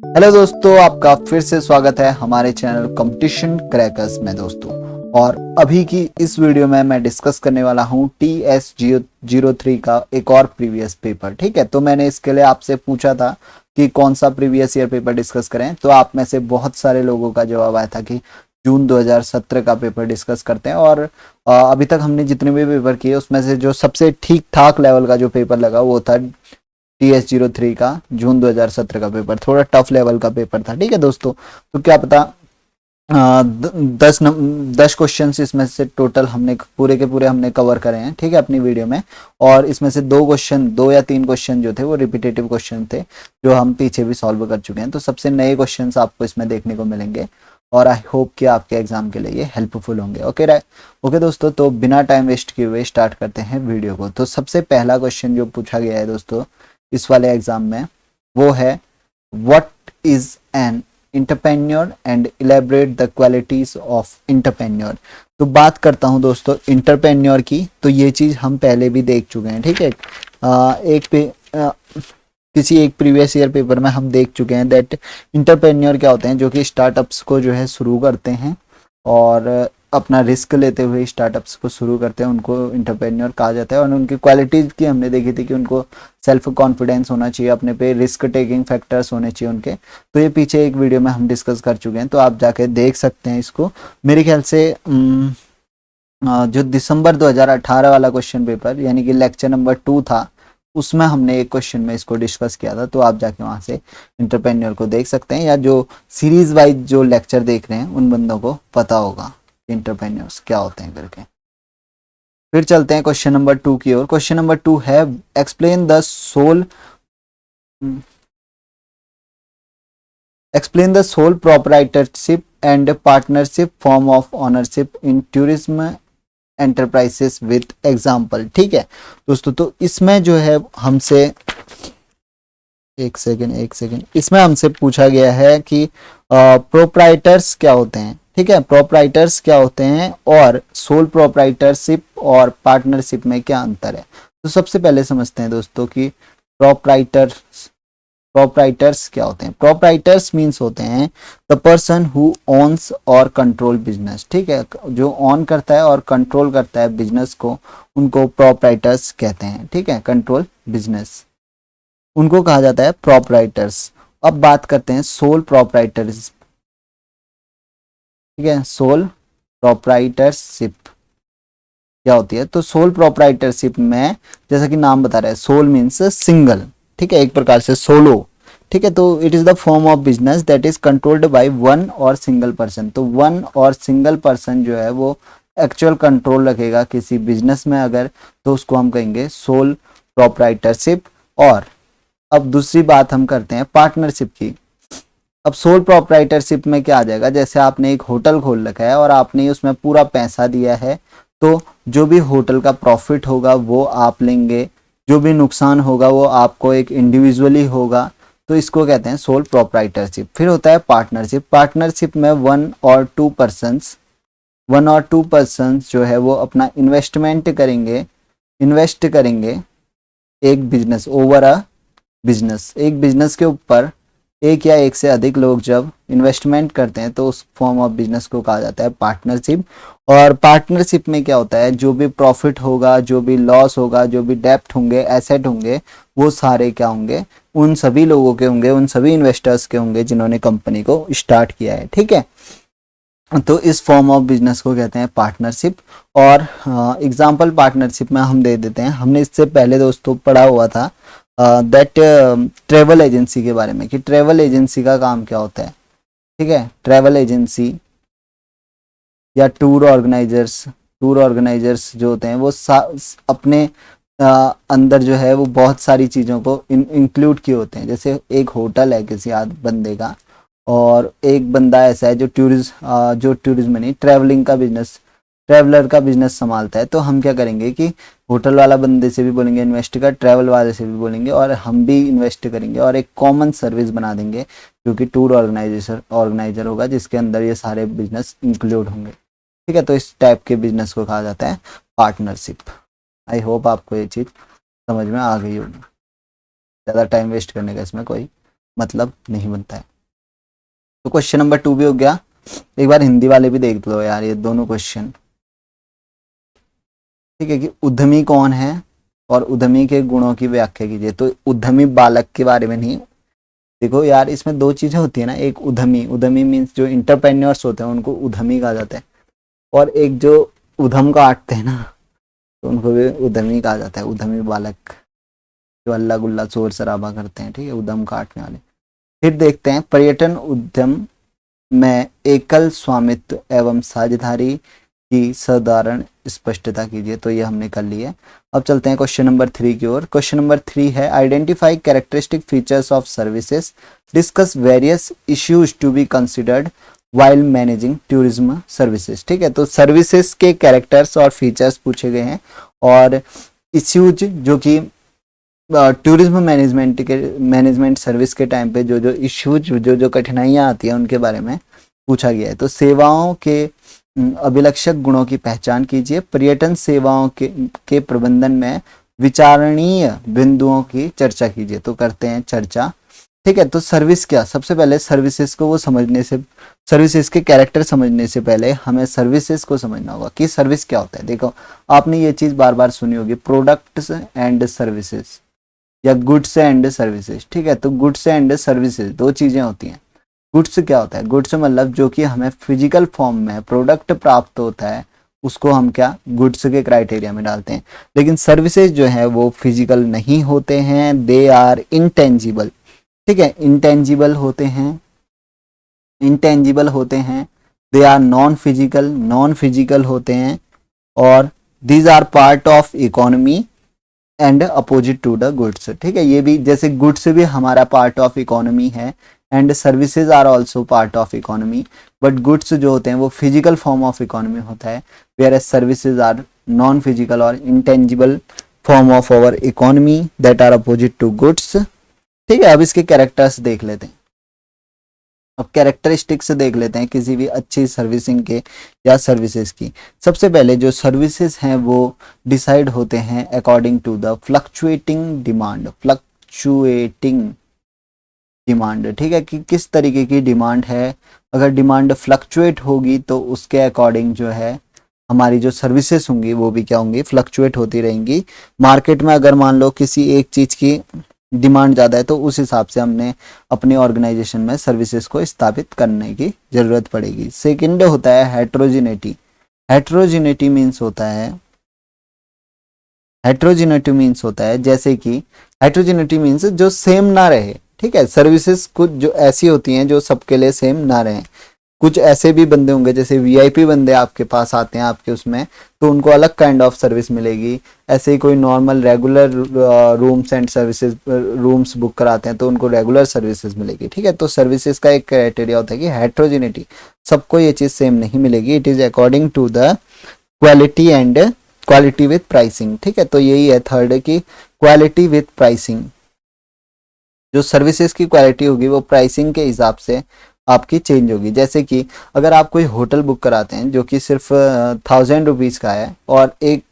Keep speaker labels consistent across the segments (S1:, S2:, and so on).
S1: Hello दोस्तों, आपका फिर से स्वागत है हमारे चैनल कंपटीशन क्रैकर्स में दोस्तों। और अभी की इस वीडियो में मैं डिस्कस करने वाला हूँ TS03 का एक और प्रीवियस पेपर। ठीक है, तो मैंने इसके लिए आपसे पूछा था कि कौन सा प्रीवियस ईयर पेपर डिस्कस करें, तो आप में से बहुत सारे लोगों का जवाब आया था कि जून 2017 का पेपर डिस्कस करते हैं। और अभी तक हमने जितने भी पेपर किए उसमें से जो सबसे ठीक ठाक लेवल का जो पेपर लगा वो था TS03 का जून 2017 का पेपर। थोड़ा टफ लेवल का पेपर था। ठीक है दोस्तों, तो क्या पता 10 क्वेश्चन इसमें से टोटल हमने पूरे के पूरे हमने कवर करे हैं। ठीक है, अपनी वीडियो में। और इसमें से दो या तीन क्वेश्चन जो थे वो रिपीटेटिव क्वेश्चन थे, जो हम पीछे भी सॉल्व कर चुके हैं। तो सबसे नए क्वेश्चन आपको इसमें देखने को मिलेंगे और आई होप कि आपके एग्जाम के लिए ये हेल्पफुल होंगे। ओके दोस्तों, तो बिना टाइम वेस्ट किए हुए स्टार्ट करते हैं वीडियो को। तो सबसे पहला क्वेश्चन जो पूछा गया है दोस्तों इस वाले एग्जाम में वो है, what is an entrepreneur and elaborate the qualities of entrepreneur. तो बात करता हूं दोस्तों इंटरप्रेन्योर की, तो ये चीज हम पहले भी देख चुके हैं। ठीक है, किसी एक प्रीवियस ईयर पेपर में हम देख चुके हैं दैट इंटरप्रेन्योर क्या होते हैं, जो कि स्टार्टअप्स को जो है शुरू करते हैं और अपना रिस्क लेते हुए स्टार्टअप्स को शुरू करते हैं, उनको इंटरप्रेन्योर कहा जाता है। और उनकी क्वालिटीज की हमने देखी थी कि उनको सेल्फ कॉन्फिडेंस होना चाहिए, अपने पे रिस्क टेकिंग फैक्टर्स होने चाहिए उनके। तो ये पीछे एक वीडियो में हम डिस्कस कर चुके हैं, तो आप जाके देख सकते हैं इसको। मेरे ख्याल से जो दिसंबर 2018 वाला क्वेश्चन पेपर यानी कि लेक्चर नंबर 2 था, उसमें हमने एक क्वेश्चन में इसको डिस्कस किया था। तो आप जाके वहां से इंटरप्रेन्योर को देख सकते हैं, या जो सीरीज वाइज जो लेक्चर देख रहे हैं उन बंदों को पता होगा इंटरप्रेन्योर्स क्या होते हैं करके। फिर चलते हैं क्वेश्चन नंबर 2 की ओर। क्वेश्चन नंबर 2 है, explain the sole proprietorship and partnership form of ownership in tourism enterprises with example. ठीक है दोस्तों, तो इसमें जो है हमसे एक सेकेंड इसमें हमसे पूछा गया है कि प्रोप्राइटर्स क्या होते हैं। ठीक है, प्रोप्राइटर्स क्या होते हैं और सोल प्रोप्राइटरशिप और पार्टनरशिप में क्या अंतर है। तो सबसे पहले समझते हैं दोस्तों कि प्रोप्राइटर्स प्रोप्राइटर्स क्या होते हैं। प्रोप्राइटर्स मीन्स होते हैं द पर्सन हु ओन्स और कंट्रोल बिजनेस। ठीक है, जो ऑन करता है और कंट्रोल करता है बिजनेस को, उनको प्रोप्राइटर्स कहते हैं। ठीक है, कंट्रोल बिजनेस उनको कहा जाता है प्रोप्राइटर्स। अब बात करते हैं सोल प्रोप्राइटर्स। ठीक है, सोल प्रोप्राइटरशिप क्या होती है। तो सोल प्रोप्राइटरशिप में जैसा कि नाम बता रहा है, सोल मीन्स सिंगल। ठीक है, एक प्रकार से सोलो। ठीक है, तो it is the form of business that is controlled by one और सिंगल पर्सन। तो वन और सिंगल पर्सन जो है वो एक्चुअल कंट्रोल रखेगा किसी बिजनेस में अगर, तो उसको हम कहेंगे सोल प्रोप्राइटरशिप। और अब दूसरी बात हम करते हैं पार्टनरशिप की। अब सोल प्रोप्राइटरशिप में क्या आ जाएगा, जैसे आपने एक होटल खोल रखा है और आपने उसमें पूरा पैसा दिया है, तो जो भी होटल का प्रॉफिट होगा वो आप लेंगे, जो भी नुकसान होगा वो आपको एक इंडिविजुअली होगा। तो इसको कहते हैं सोल प्रोप्राइटरशिप। फिर होता है पार्टनरशिप। पार्टनरशिप में वन और टू पर्सन्स जो है वो अपना इन्वेस्ट करेंगे एक बिजनेस ओवर अ बिजनेस। एक बिजनेस के ऊपर एक या एक से अधिक लोग जब इन्वेस्टमेंट करते हैं तो उस फॉर्म ऑफ बिजनेस को कहा जाता है पार्टनरशिप। और पार्टनरशिप में क्या होता है, जो भी प्रॉफिट होगा, जो भी लॉस होगा, जो भी डेप्ट होंगे, एसेट होंगे, वो सारे क्या होंगे, उन सभी लोगों के होंगे, उन सभी इन्वेस्टर्स के होंगे जिन्होंने कंपनी को स्टार्ट किया है। ठीक है, तो इस फॉर्म ऑफ बिजनेस को कहते हैं पार्टनरशिप। और एग्जांपल पार्टनरशिप में हम दे देते हैं, हमने इससे पहले दोस्तों पढ़ा हुआ था दैट ट्रेवल एजेंसी के बारे में, कि ट्रेवल एजेंसी का काम क्या होता है। ठीक है, ट्रेवल एजेंसी या टूर ऑर्गेनाइजर्स जो होते हैं वो अपने अंदर जो है वो बहुत सारी चीज़ों को इंक्लूड किए होते हैं। जैसे एक होटल है किसी बंदे का, और एक बंदा ऐसा है जो टूरिज्म नहीं, ट्रैवलर का बिजनेस संभालता है। तो हम क्या करेंगे कि होटल वाला बंदे से भी बोलेंगे इन्वेस्ट कर, ट्रैवल वाले से भी बोलेंगे और हम भी इन्वेस्ट करेंगे और एक कॉमन सर्विस बना देंगे जो कि टूर ऑर्गेनाइजर होगा, जिसके अंदर ये सारे बिजनेस इंक्लूड होंगे। ठीक है, तो इस टाइप के बिजनेस को कहा जाता है पार्टनरशिप। आई होप आपको ये चीज़ समझ में आ गई होगी। ज़्यादा टाइम वेस्ट करने का इसमें कोई मतलब नहीं बनता है। तो क्वेश्चन नंबर 2 भी हो गया। एक बार हिंदी वाले भी देख लो यार ये दोनों क्वेश्चन, ठीक है, कि उद्यमी कौन है और उद्यमी के गुणों की व्याख्या कीजिए। तो उद्यमी बालक के बारे में नहीं, देखो यार इसमें दो चीजें होती है ना, एक उद्यमी, उद्यमी मीन्स जो इंटरप्रेन्योर्स होते हैं उनको उद्यमी कहा जाता है, और एक जो उद्यम काटते हैं ना तो उनको भी उद्यमी कहा जाता है, उद्यमी बालक, जो अल्लाह गुल्ला शोर शराबा करते हैं, ठीक है, उद्यम काटने वाले। फिर देखते हैं पर्यटन उद्यम में एकल स्वामित्व एवं साझेदारी की साधारण स्पष्टता कीजिए। तो ये हमने कर ली है। अब चलते हैं क्वेश्चन नंबर 3 की ओर। क्वेश्चन नंबर 3 है identify characteristic features of services, discuss various issues to be considered while managing tourism services. ठीक है, तो सर्विसेज के कैरेक्टर्स और फीचर्स पूछे गए हैं, और इश्यूज जो कि टूरिज्म मैनेजमेंट सर्विस के टाइम पे जो जो इश्यूज जो कठिनाइयाँ आती हैं उनके बारे में पूछा गया है। तो सेवाओं के अभिलक्षक गुणों की पहचान कीजिए, पर्यटन सेवाओं के प्रबंधन में विचारणीय बिंदुओं की चर्चा कीजिए। तो करते हैं चर्चा। ठीक है, तो सर्विस क्या, सबसे पहले सर्विसेज को वो समझने से, सर्विसेज के कैरेक्टर समझने से पहले हमें सर्विसेज को समझना होगा कि सर्विस क्या होता है। देखो आपने ये चीज बार बार सुनी होगी, प्रोडक्ट्स एंड सर्विसेज या गुड्स एंड सर्विसेज। ठीक है, तो गुड्स एंड सर्विसेज दो चीजें होती हैं। गुड्स क्या होता है, गुड्स मतलब जो कि हमें फिजिकल फॉर्म में प्रोडक्ट प्राप्त होता है उसको हम क्या गुड्स के क्राइटेरिया में डालते हैं। लेकिन सर्विसेज जो है वो फिजिकल नहीं होते हैं, दे आर इंटेंजिबल। ठीक है, इंटेंजिबल होते हैं, इंटेंजिबल होते हैं, they are non physical, non physical होते हैं, और these are part of economy and opposite to the goods. ठीक है, ये भी जैसे गुड्स भी हमारा पार्ट ऑफ इकोनॉमी है and services are also part of economy, but goods जो होते हैं वो फिजिकल फॉर्म ऑफ इकोनॉमी होता है, whereas services are non physical और intangible form of our economy that are opposite to goods. ठीक है, अब इसके कैरेक्टर्स देख लेते हैं। अब कैरेक्टरिस्टिक्स देख लेते हैं किसी भी अच्छी सर्विसिंग के या सर्विसेज की। सबसे पहले जो सर्विसेज हैं वो डिसाइड होते हैं according to the fluctuating demand, fluctuating demand. ठीक है, कि किस तरीके की डिमांड है, अगर डिमांड फ्लक्चुएट होगी तो उसके अकॉर्डिंग जो है हमारी जो सर्विसेज होंगी वो भी क्या होंगी, फ्लक्चुएट होती रहेंगी। मार्केट में अगर मान लो किसी एक चीज की डिमांड ज़्यादा है तो उस हिसाब से हमने अपनी ऑर्गेनाइजेशन में सर्विसेज को स्थापित करने की जरूरत पड़ेगी। सेकंड होता है हेट्रोजिनेटी। हेट्रोजिनेटी मीन्स होता है, हेट्रोजिनेटी मीन्स होता है जैसे कि हेट्रोजिनेटी मीन्स जो सेम ना रहे। ठीक है, सर्विसेज कुछ जो ऐसी होती हैं जो सबके लिए सेम ना रहे। कुछ ऐसे भी बंदे होंगे जैसे वीआईपी बंदे आपके पास आते हैं आपके उसमें, तो उनको अलग काइंड ऑफ सर्विस मिलेगी। ऐसे ही कोई normal regular rooms and services, rooms book कराते हैं तो उनको रेगुलर सर्विसेज मिलेगी। ठीक है, तो सर्विसेज का एक क्राइटेरिया होता है कि हेट्रोजिनिटी, सबको ये चीज़ सेम नहीं मिलेगी। It is according to the quality and quality with pricing. ठीक है, तो यही है थर्ड की क्वालिटी विथ प्राइसिंग। जो सर्विसेज की क्वालिटी होगी वो प्राइसिंग के हिसाब से आपकी चेंज होगी। जैसे कि अगर आप कोई होटल बुक कराते हैं जो कि सिर्फ 1000 रुपीज़ का है, और एक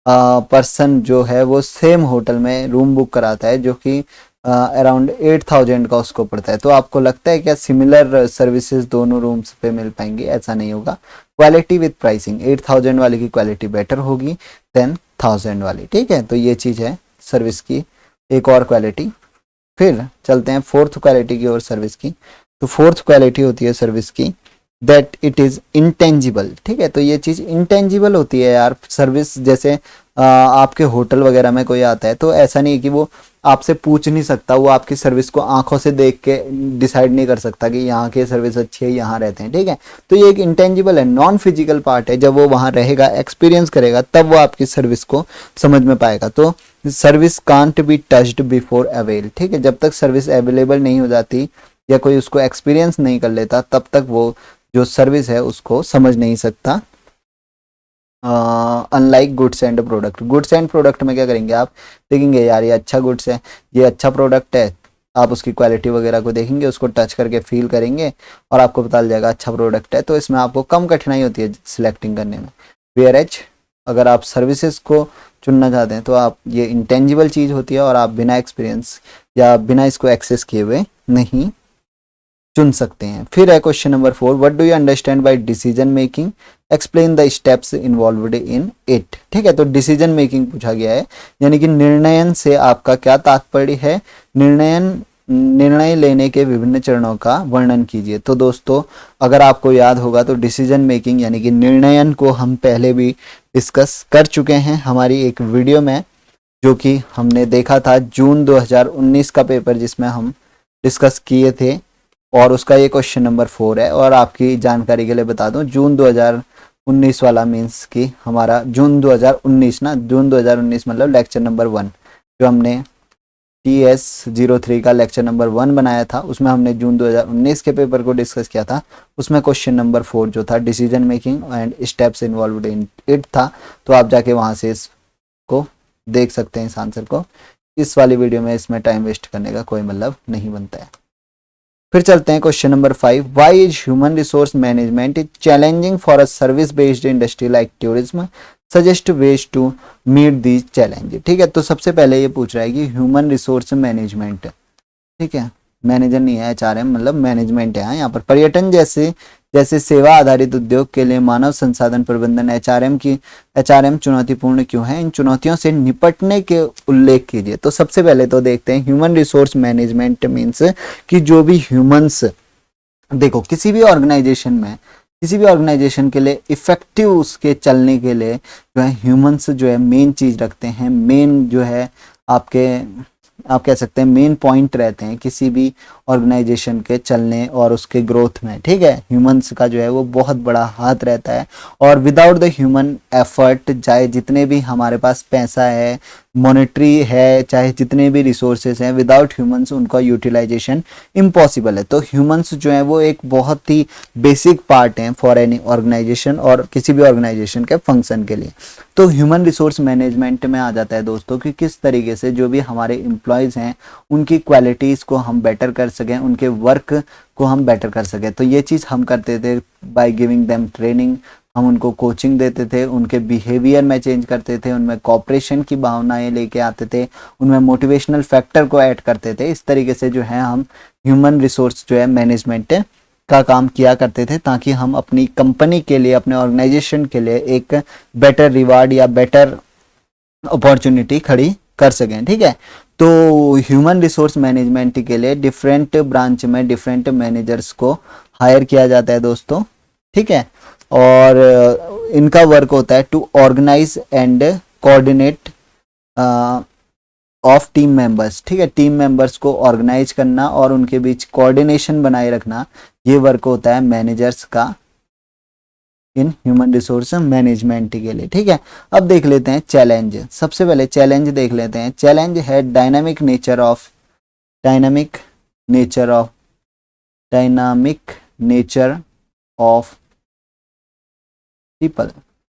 S1: पर्सन जो है वो सेम होटल में रूम बुक कराता है जो कि अराउंड 8000 का उसको पड़ता है, तो आपको लगता है क्या सिमिलर सर्विसेज दोनों रूम्स पे मिल पाएंगे? ऐसा नहीं होगा। क्वालिटी विथ प्राइसिंग, 8000 वाले की क्वालिटी बेटर होगी देन 1000 वाली। ठीक है, तो ये चीज़ है सर्विस की एक और क्वालिटी। फिर चलते हैं फोर्थ क्वालिटी की ओर सर्विस की। तो फोर्थ क्वालिटी होती है सर्विस की दैट इट इज इंटेंजिबल। ठीक है, तो ये चीज़ इंटेंजिबल होती है यार सर्विस। जैसे आपके होटल वगैरह में कोई आता है तो ऐसा नहीं है कि वो आपसे पूछ नहीं सकता, वो आपकी सर्विस को आंखों से देख के डिसाइड नहीं कर सकता कि यहाँ की सर्विस अच्छी है, यहाँ रहते हैं। ठीक है, तो ये एक इंटेंजिबल है, नॉन फिजिकल पार्ट है। जब वो वहाँ रहेगा, एक्सपीरियंस करेगा, तब वो आपकी सर्विस को समझ में पाएगा। तो service can't be touched before avail. ठीक है, जब तक सर्विस अवेलेबल नहीं हो जाती या कोई उसको एक्सपीरियंस नहीं कर लेता तब तक वो जो सर्विस है उसको समझ नहीं सकता। Unlike goods and product, goods and product में क्या करेंगे आप, देखेंगे यार ये अच्छा गुड्स है, ये अच्छा प्रोडक्ट है, आप उसकी क्वालिटी वगैरह को देखेंगे, उसको टच करके फील करेंगे और आपको पता चल जाएगा अच्छा प्रोडक्ट है। तो इसमें आपको कम कठिनाई होती है सिलेक्टिंग करने में। वेयर एज अगर आप सर्विसेज को चुनना चाहते हैं तो आप ये इंटेंजिबल चीज़ होती है और आप बिना एक्सपीरियंस या बिना इसको एक्सेस किए हुए नहीं चुन सकते हैं। फिर है question number 4, what do you understand by decision making, explain the steps involved in it. ठीक है, तो डिसीजन मेकिंग पूछा गया है, यानी कि निर्णयन से आपका क्या तात्पर्य है, निर्णय लेने के विभिन्न चरणों का वर्णन कीजिए। तो दोस्तों अगर आपको याद होगा तो डिसीजन मेकिंग यानी कि निर्णयन को हम पहले भी डिस्कस कर चुके हैं हमारी एक वीडियो में, जो कि हमने देखा था जून 2019 का पेपर जिसमें हम डिस्कस किए थे, और उसका ये क्वेश्चन नंबर 4 है। और आपकी जानकारी के लिए बता दूं, जून 2019 वाला मीन्स कि हमारा जून 2019 ना, जून 2019 मतलब लेक्चर नंबर 1 जो हमने TS03 का लेक्चर नंबर 1 बनाया था, उसमें हमने जून 2019 के पेपर को डिस्कस किया था। उसमें क्वेश्चन नंबर 4 जो था decision making and steps involved in it था। तो आप जाके वहाँ से इसको देख सकते हैं इस आंसर को। इस वाली वीडियो में इसमें टाइम वेस्ट करने का कोई मतलब नहीं बनता है। फिर चलते हैं question number 5, why is human resource management is challenging for a service based industry like tourism, suggest ways to meet these challenge. ठीक है, तो सबसे पहले ये पूछ रहा है कि ह्यूमन रिसोर्स मैनेजमेंट, ठीक है, मैनेजर नहीं है, HRM मतलब मैनेजमेंट है यहाँ पर, पर्यटन जैसे सेवा आधारित उद्योग के लिए मानव संसाधन प्रबंधन HRM चुनौतीपूर्ण क्यों है, इन चुनौतियों से निपटने के उल्लेख कीजिए। तो सबसे पहले तो देखते हैं ह्यूमन रिसोर्स मैनेजमेंट मीन्स कि जो भी ह्यूमंस, देखो किसी भी ऑर्गेनाइजेशन के लिए इफेक्टिव उसके चलने के लिए जो है ह्यूमंस जो है मेन चीज रखते हैं, मेन जो है आप कह सकते हैं मेन पॉइंट रहते हैं किसी भी ऑर्गेनाइजेशन के चलने और उसके ग्रोथ में। ठीक है, ह्यूमंस का जो है वो बहुत बड़ा हाथ रहता है, और विदाउट द ह्यूमन एफर्ट, चाहे जितने भी हमारे पास पैसा है, मॉनेटरी है, चाहे जितने भी रिसोर्सेज हैं, विदाउट ह्यूमंस उनका यूटिलाइजेशन इम्पॉसिबल है। तो ह्यूमंस जो है वो एक बहुत ही बेसिक पार्ट हैं फॉर एनी ऑर्गेनाइजेशन और किसी भी ऑर्गेनाइजेशन के फंक्शन के लिए। तो ह्यूमन रिसोर्स मैनेजमेंट में आ जाता है दोस्तों कि किस तरीके से जो भी हमारे एम्प्लॉयज़ हैं उनकी क्वालिटीज़ को हम बेटर कर सकें, उनके वर्क को हम बेटर कर सकें। तो ये चीज़ हम करते थे बाय गिविंग देम ट्रेनिंग, हम उनको कोचिंग देते थे, उनके बिहेवियर में चेंज करते थे, उनमें कॉपरेशन की भावनाएं लेके आते थे, उनमें मोटिवेशनल फैक्टर को ऐड करते थे। इस तरीके से जो है हम ह्यूमन रिसोर्स जो है मैनेजमेंट का काम किया करते थे, ताकि हम अपनी कंपनी के लिए, अपने ऑर्गेनाइजेशन के लिए एक बेटर रिवार्ड या बेटर अपॉर्चुनिटी खड़ी कर सकें। ठीक है, तो ह्यूमन रिसोर्स मैनेजमेंट के लिए डिफरेंट ब्रांच में डिफरेंट मैनेजर्स को हायर किया जाता है दोस्तों। ठीक है, और इनका वर्क होता है to organise and coordinate of team members. ठीक है, टीम मेंबर्स को ऑर्गेनाइज करना और उनके बीच कोऑर्डिनेशन बनाए रखना, ये वर्क होता है मैनेजर्स का इन ह्यूमन रिसोर्स मैनेजमेंट के लिए। ठीक है, अब देख लेते हैं चैलेंज। सबसे पहले चैलेंज देख लेते हैं। चैलेंज है डायनामिक नेचर ऑफ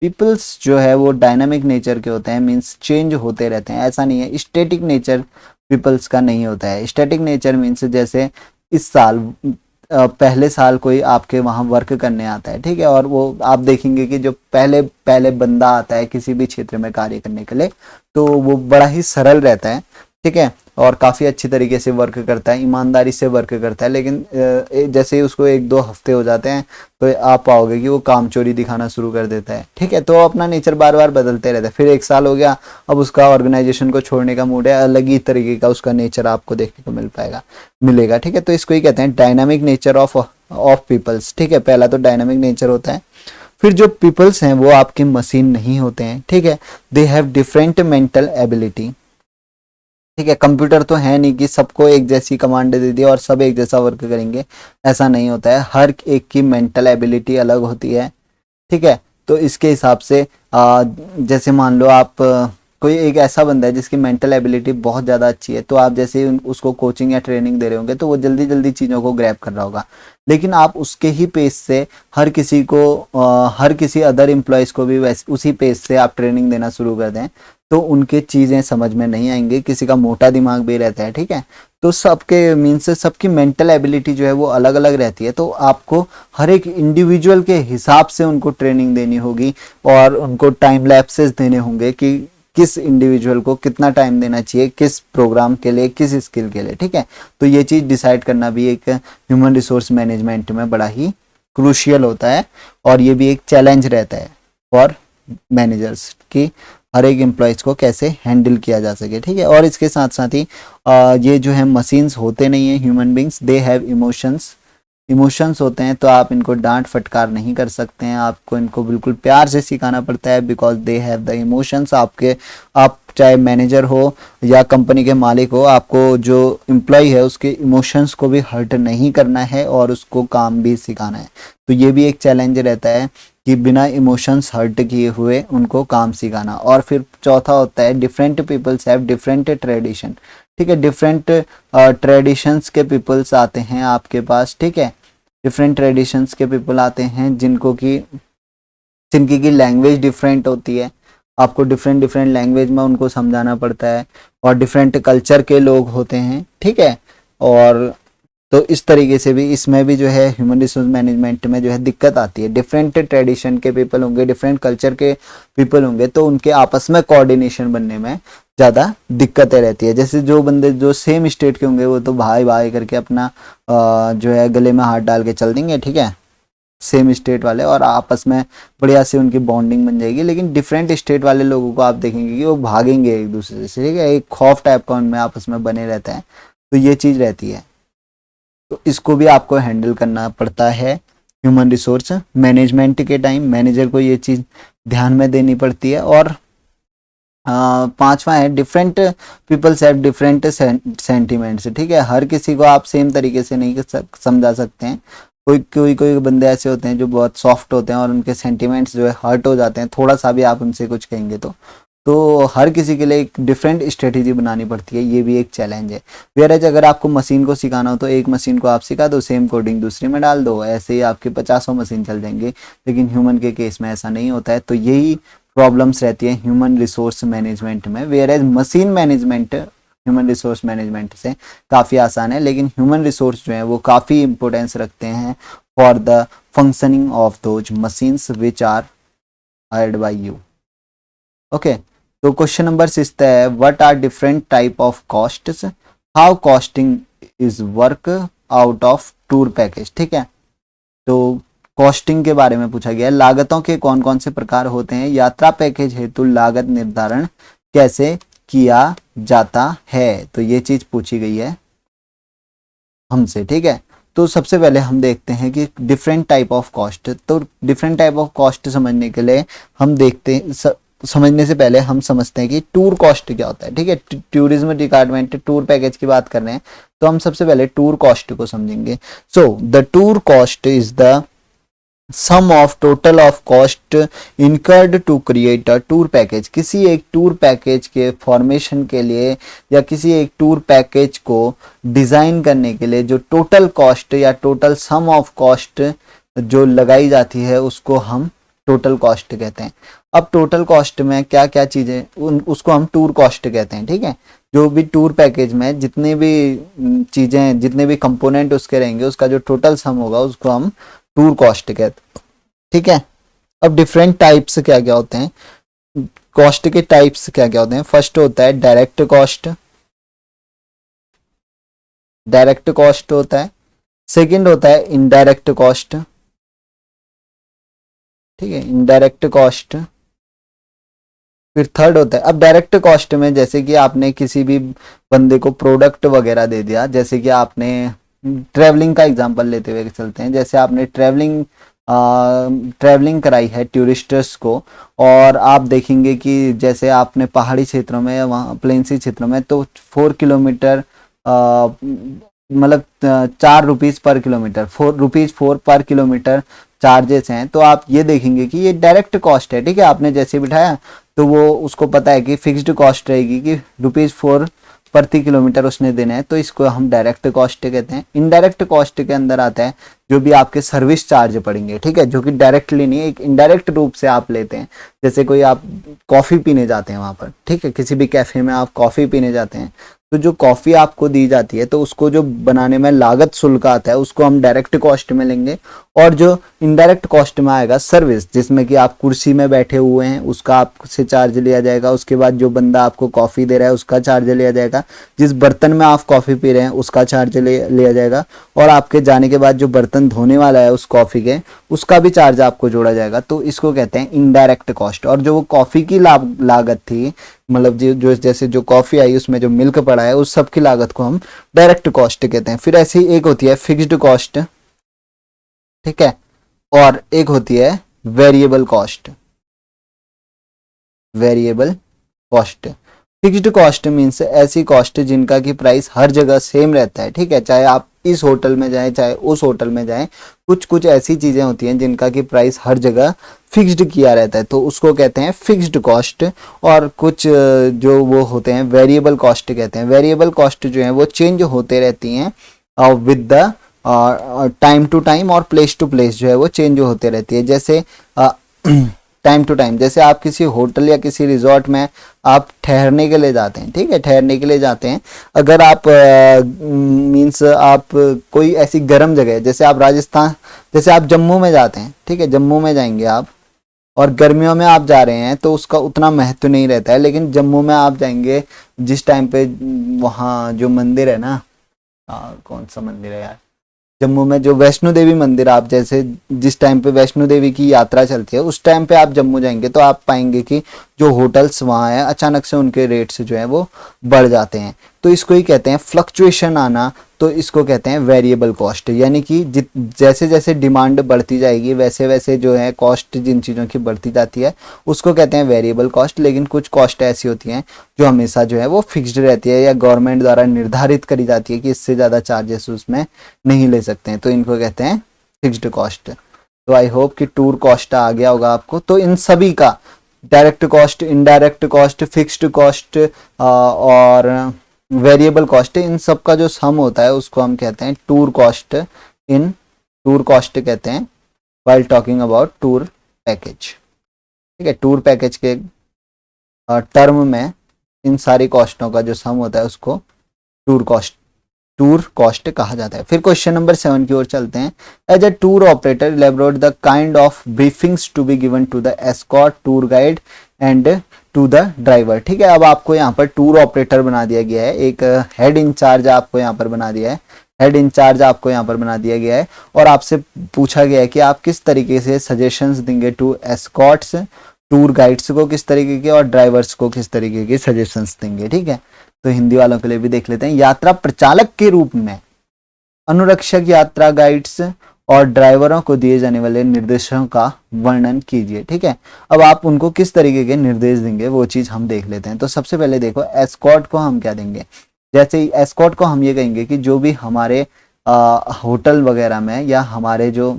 S1: पीपल्स जो है वो डायनामिक नेचर के होते हैं, मीन्स चेंज होते रहते हैं। ऐसा नहीं है स्टैटिक नेचर पीपल्स का नहीं होता है। स्टैटिक नेचर मीन्स जैसे इस साल पहले साल कोई आपके वहाँ वर्क करने आता है, ठीक है, और वो आप देखेंगे कि जो पहले बंदा आता है किसी भी क्षेत्र में कार्य करने के लिए, तो वो बड़ा ही सरल रहता है, ठीक है, और काफ़ी अच्छी तरीके से वर्क करता है, ईमानदारी से वर्क करता है। लेकिन जैसे ही उसको 1-2 हफ्ते हो जाते हैं तो आप पाओगे कि वो कामचोरी दिखाना शुरू कर देता है। ठीक है, तो अपना नेचर बार बार बदलते रहता है। फिर 1 साल हो गया, अब उसका ऑर्गेनाइजेशन को छोड़ने का मूड है, अलग ही तरीके का उसका नेचर आपको देखने को मिलेगा। ठीक है, तो इसको ही कहते हैं डायनामिक नेचर ऑफ पीपल्स। ठीक है, पहला तो डायनामिक नेचर होता है। फिर जो पीपल्स हैं वो आपके मशीन नहीं होते हैं। ठीक है, they have different mental ability. ठीक है, कंप्यूटर तो है नहीं कि सबको एक जैसी कमांड दे दी और सब एक जैसा वर्क करेंगे, ऐसा नहीं होता है। हर एक की मेंटल एबिलिटी अलग होती है। ठीक है, तो इसके हिसाब से जैसे मान लो आप कोई एक ऐसा बंदा है जिसकी मेंटल एबिलिटी बहुत ज़्यादा अच्छी है, तो आप जैसे उसको कोचिंग या ट्रेनिंग दे रहे होंगे तो वो जल्दी जल्दी चीज़ों को ग्रैब कर रहा होगा। लेकिन आप उसके ही पेस से हर किसी अदर एम्प्लॉयज़ को भी वैसे उसी पेस से आप ट्रेनिंग देना शुरू कर दें तो उनके चीज़ें समझ में नहीं आएंगी। किसी का मोटा दिमाग भी रहता है, ठीक है, तो सबकी मेंटल एबिलिटी जो है वो अलग अलग रहती है। तो आपको हर एक इंडिविजुअल के हिसाब से उनको ट्रेनिंग देनी होगी और उनको टाइम लैप्सेस देने होंगे कि किस इंडिविजुअल को कितना टाइम देना चाहिए, किस प्रोग्राम के लिए, किस स्किल के लिए, ठीक है। तो ये चीज़ डिसाइड करना भी एक ह्यूमन रिसोर्स मैनेजमेंट में बड़ा ही क्रूशियल होता है, और ये भी एक चैलेंज रहता है फॉर मैनेजर्स कि हर एक एम्प्लॉयज़ को कैसे हैंडल किया जा सके, ठीक है। और इसके साथ साथ ही ये जो है मशीन्स होते नहीं हैं, human beings, they have emotions होते हैं, तो आप इनको डांट फटकार नहीं कर सकते हैं, आपको इनको बिल्कुल प्यार से सिखाना पड़ता है, because they have the emotions. आप चाहे मैनेजर हो या कंपनी के मालिक हो, आपको जो एम्प्लॉय है उसके इमोशंस को भी हर्ट नहीं करना है और उसको काम भी सिखाना है। तो ये भी एक चैलेंज रहता है कि बिना इमोशंस हर्ट किए हुए उनको काम सिखाना। और फिर चौथा होता है different peoples have different tradition, ठीक है। डिफरेंट ट्रेडिशंस के पीपल्स आते हैं आपके पास, ठीक है। डिफरेंट ट्रेडिशंस के पीपल आते हैं जिनकी की लैंग्वेज डिफरेंट होती है, आपको डिफरेंट लैंग्वेज में उनको समझाना पड़ता है, और डिफरेंट कल्चर के लोग होते हैं, ठीक है। और तो इस तरीके से भी इसमें भी जो है ह्यूमन रिसोर्स मैनेजमेंट में जो है दिक्कत आती है। डिफरेंट ट्रेडिशन के पीपल होंगे, डिफरेंट कल्चर के पीपल होंगे, तो उनके आपस में कोऑर्डिनेशन बनने में ज़्यादा दिक्कतें रहती है। जैसे जो बंदे जो सेम स्टेट के होंगे वो तो भाई भाई करके अपना जो है गले में हाथ डाल के चल देंगे, ठीक है, सेम स्टेट वाले, और आपस में बढ़िया से उनकी बॉन्डिंग बन जाएगी। लेकिन डिफरेंट स्टेट वाले लोगों को आप देखेंगे कि वो भागेंगे एक दूसरे से, ठीक है, एक खौफ टाइप का उनमें आपस में बने रहता है। तो ये चीज़ रहती है, तो इसको भी आपको हैंडल करना पड़ता है ह्यूमन रिसोर्स मैनेजमेंट के टाइम। मैनेजर को ये चीज़ ध्यान में देनी पड़ती है। और पांचवा है different peoples have different sentiments, ठीक है। हर किसी को आप सेम तरीके से नहीं समझा सकते हैं। कोई बंदे ऐसे होते हैं जो बहुत सॉफ्ट होते हैं और उनके सेंटिमेंट्स जो है हर्ट हो जाते हैं थोड़ा सा भी आप उनसे कुछ कहेंगे तो हर किसी के लिए एक डिफरेंट स्ट्रेटेजी बनानी पड़ती है, ये भी एक चैलेंज है। वेयरएज अगर आपको मशीन को सिखाना हो तो एक मशीन को आप सिखा दो, सेम कोडिंग दूसरी में डाल दो, ऐसे ही आपके 50 मशीन चल जाएंगे। लेकिन ह्यूमन के केस में ऐसा नहीं होता है, तो यही प्रॉब्लम्स रहती है ह्यूमन रिसोर्स मैनेजमेंट में। Whereas machine management human resource management से काफ़ी आसान है, लेकिन ह्यूमन रिसोर्स जो है वो काफ़ी इंपॉर्टेंस रखते हैं for the functioning of those machines which are hired by you. Okay, तो क्वेश्चन नंबर 6 है what are different type of costs, how costing is work out of tour package, ठीक है। तो कॉस्टिंग के बारे में पूछा गया है, लागतों के कौन कौन से प्रकार होते हैं, यात्रा पैकेज हेतु लागत निर्धारण कैसे किया जाता है, तो ये चीज पूछी गई है हमसे, ठीक है। तो सबसे पहले हम देखते हैं कि डिफरेंट टाइप ऑफ कॉस्ट। तो डिफरेंट टाइप ऑफ कॉस्ट समझने के लिए हम देखते हैं, समझने से पहले हम समझते हैं कि टूर कॉस्ट क्या होता है, ठीक है। टूरिज्म डिपार्टमेंट टूर पैकेज की बात कर रहे हैं, तो हम सबसे पहले टूर कॉस्ट को समझेंगे। So the tour cost is the sum of total of cost incurred to create a tour package. किसी एक टूर पैकेज के फॉर्मेशन के लिए या किसी एक टूर पैकेज को डिजाइन करने के लिए जो टोटल कॉस्ट या टोटल सम ऑफ कॉस्ट जो लगाई जाती है उसको हम टोटल कॉस्ट कहते हैं। अब टोटल कॉस्ट में क्या क्या चीजें उसको हम टूर कॉस्ट कहते हैं, ठीक है। जो भी टूर पैकेज में जितने भी चीजें जितने भी कंपोनेंट उसके रहेंगे उसका जो टोटल सम होगा उसको हम टूर कॉस्ट कहते हैं, ठीक है। अब डिफरेंट टाइप्स क्या क्या होते हैं, कॉस्ट के टाइप्स क्या क्या होते हैं। फर्स्ट होता है डायरेक्ट कॉस्ट, डायरेक्ट कॉस्ट होता है। सेकंड होता है इनडायरेक्ट कॉस्ट, ठीक है, इनडायरेक्ट कॉस्ट। फिर थर्ड होता है, अब डायरेक्ट कॉस्ट में जैसे कि आपने किसी भी बंदे को प्रोडक्ट वगैरह दे दिया, जैसे कि आपने ट्रैवलिंग का एग्जांपल लेते हुए चलते हैं, जैसे आपने ट्रैवलिंग कराई है टूरिस्टर्स को, और आप देखेंगे कि जैसे आपने पहाड़ी क्षेत्रों में वहाँ प्लेन्सी क्षेत्रों में तो 4 किलोमीटर मतलब 4 रुपीज़ पर किलोमीटर, 4 पर किलोमीटर चार्जेस हैं। तो आप ये देखेंगे कि ये डायरेक्ट कॉस्ट है, ठीक है। आपने जैसे बिठाया तो वो उसको पता है कि फिक्स्ड कॉस्ट रहेगी कि ₹4 प्रति किलोमीटर उसने देना है, तो इसको हम डायरेक्ट कॉस्ट कहते हैं। इनडायरेक्ट कॉस्ट के अंदर आता है जो भी आपके सर्विस चार्ज पड़ेंगे, ठीक है, जो कि डायरेक्टली नहीं एक इनडायरेक्ट रूप से आप लेते हैं। जैसे कोई आप कॉफ़ी पीने जाते हैं वहाँ पर, ठीक है, किसी भी कैफ़े में आप कॉफ़ी पीने जाते हैं तो जो कॉफ़ी आपको दी जाती है तो उसको जो बनाने में लागत शुल्क आता है उसको हम डायरेक्ट कॉस्ट में लेंगे, और जो इनडायरेक्ट कॉस्ट में आएगा सर्विस, जिसमें कि आप कुर्सी में बैठे हुए हैं उसका आपसे चार्ज लिया जाएगा, उसके बाद जो बंदा आपको कॉफ़ी दे रहा है उसका चार्ज लिया जाएगा, जिस बर्तन में आप कॉफ़ी पी रहे हैं उसका चार्ज लिया जाएगा, और आपके जाने के बाद जो बर्तन धोने वाला है उस कॉफ़ी के उसका भी चार्ज आपको जोड़ा जाएगा। तो इसको कहते हैं इनडायरेक्ट कॉस्ट। और जो वो कॉफ़ी की लागत थी, मतलब जो जैसे जो कॉफ़ी आई उसमें जो मिल्क पड़ा है उस सब की लागत को हम डायरेक्ट कॉस्ट कहते हैं। फिर ऐसी एक होती है फिक्स्ड कॉस्ट, ठीक है, और एक होती है variable cost. Variable cost, fixed cost means ऐसी कॉस्ट जिनका की प्राइस हर जगह सेम रहता है, ठीक है, चाहे आप इस होटल में जाएं चाहे उस होटल में जाएं, कुछ कुछ ऐसी चीजें होती हैं जिनका की प्राइस हर जगह फिक्स्ड किया रहता है, तो उसको कहते हैं फिक्स्ड कॉस्ट। और कुछ जो वो होते हैं वेरिएबल कॉस्ट कहते हैं। वेरिएबल कॉस्ट जो है वो चेंज होते रहती हैं with the time to time, और प्लेस टू प्लेस जो है वो चेंज होते रहती है। जैसे टाइम टू टाइम, जैसे आप किसी होटल या किसी रिजॉर्ट में आप ठहरने के लिए जाते हैं, ठीक है, ठहरने के लिए जाते हैं, अगर आप मीन्स आप कोई ऐसी गर्म जगह, जैसे आप राजस्थान, जैसे आप जम्मू में जाते हैं, ठीक है, जम्मू में जाएंगे आप और गर्मियों में आप जा रहे हैं तो उसका उतना महत्व नहीं रहता है, लेकिन जम्मू में आप जाएंगे जिस टाइम पे, वहाँ जो मंदिर है ना, कौन सा मंदिर है यार, जम्मू में जो वैष्णो देवी मंदिर, आप जैसे जिस टाइम पे वैष्णो देवी की यात्रा चलती है उस टाइम पे आप जम्मू जाएंगे तो आप पाएंगे कि जो होटल्स वहाँ हैं अचानक से उनके रेट्स जो है वो बढ़ जाते हैं, तो इसको ही कहते हैं फ्लक्चुएशन आना। तो इसको कहते हैं वेरिएबल कॉस्ट, यानी कि जैसे जैसे डिमांड बढ़ती जाएगी वैसे वैसे जो है कॉस्ट जिन चीज़ों की बढ़ती जाती है उसको कहते हैं वेरिएबल कॉस्ट। लेकिन कुछ कॉस्ट ऐसी होती हैं जो हमेशा जो है वो फिक्स्ड रहती है या गवर्नमेंट द्वारा निर्धारित करी जाती है कि इससे ज़्यादा चार्जेस उसमें नहीं ले सकते हैं, तो इनको कहते हैं फिक्स्ड कॉस्ट। तो आई होप कि टूर कॉस्ट आ गया होगा आपको। तो इन सभी का direct cost, indirect cost, fixed cost और वेरिएबल कॉस्ट, इन सब का जो सम होता है उसको हम कहते हैं टूर कॉस्ट। इन टूर कॉस्ट कहते हैं while talking about tour package, ठीक है। टूर पैकेज के टर्म में इन सारी कॉस्टों का जो सम होता है उसको टूर कॉस्ट कहा जाता है। फिर क्वेश्चन नंबर 7 की ओर चलते हैं। As a tour operator elaborate the kind of briefings to be given to the escort, tour guide and to the driver, ठीक है। अब आपको यहाँ पर टूर ऑपरेटर बना दिया गया है, एक हेड इंचार्ज आपको यहाँ पर बना दिया है, हेड इंचार्ज आपको यहाँ पर बना दिया गया है, और आपसे पूछा गया है कि आप किस तरीके से सजेशंस देंगे टू एस्कॉर्ट्स, टूर गाइड्स को किस तरीके के और ड्राइवर्स को किस तरीके के सजेशंस देंगे, ठीक है। तो हिंदी वालों के लिए भी देख लेते हैं। यात्रा प्रचालक के रूप में अनुरक्षक, यात्रा गाइड्स और ड्राइवरों को दिए जाने वाले निर्देशों का वर्णन कीजिए, ठीक है। अब आप उनको किस तरीके के निर्देश देंगे वो चीज हम देख लेते हैं। तो सबसे पहले देखो एस्कॉर्ट को हम क्या देंगे। जैसे एस्कॉर्ट को हम ये कहेंगे कि जो भी हमारे होटल वगैरह में या हमारे जो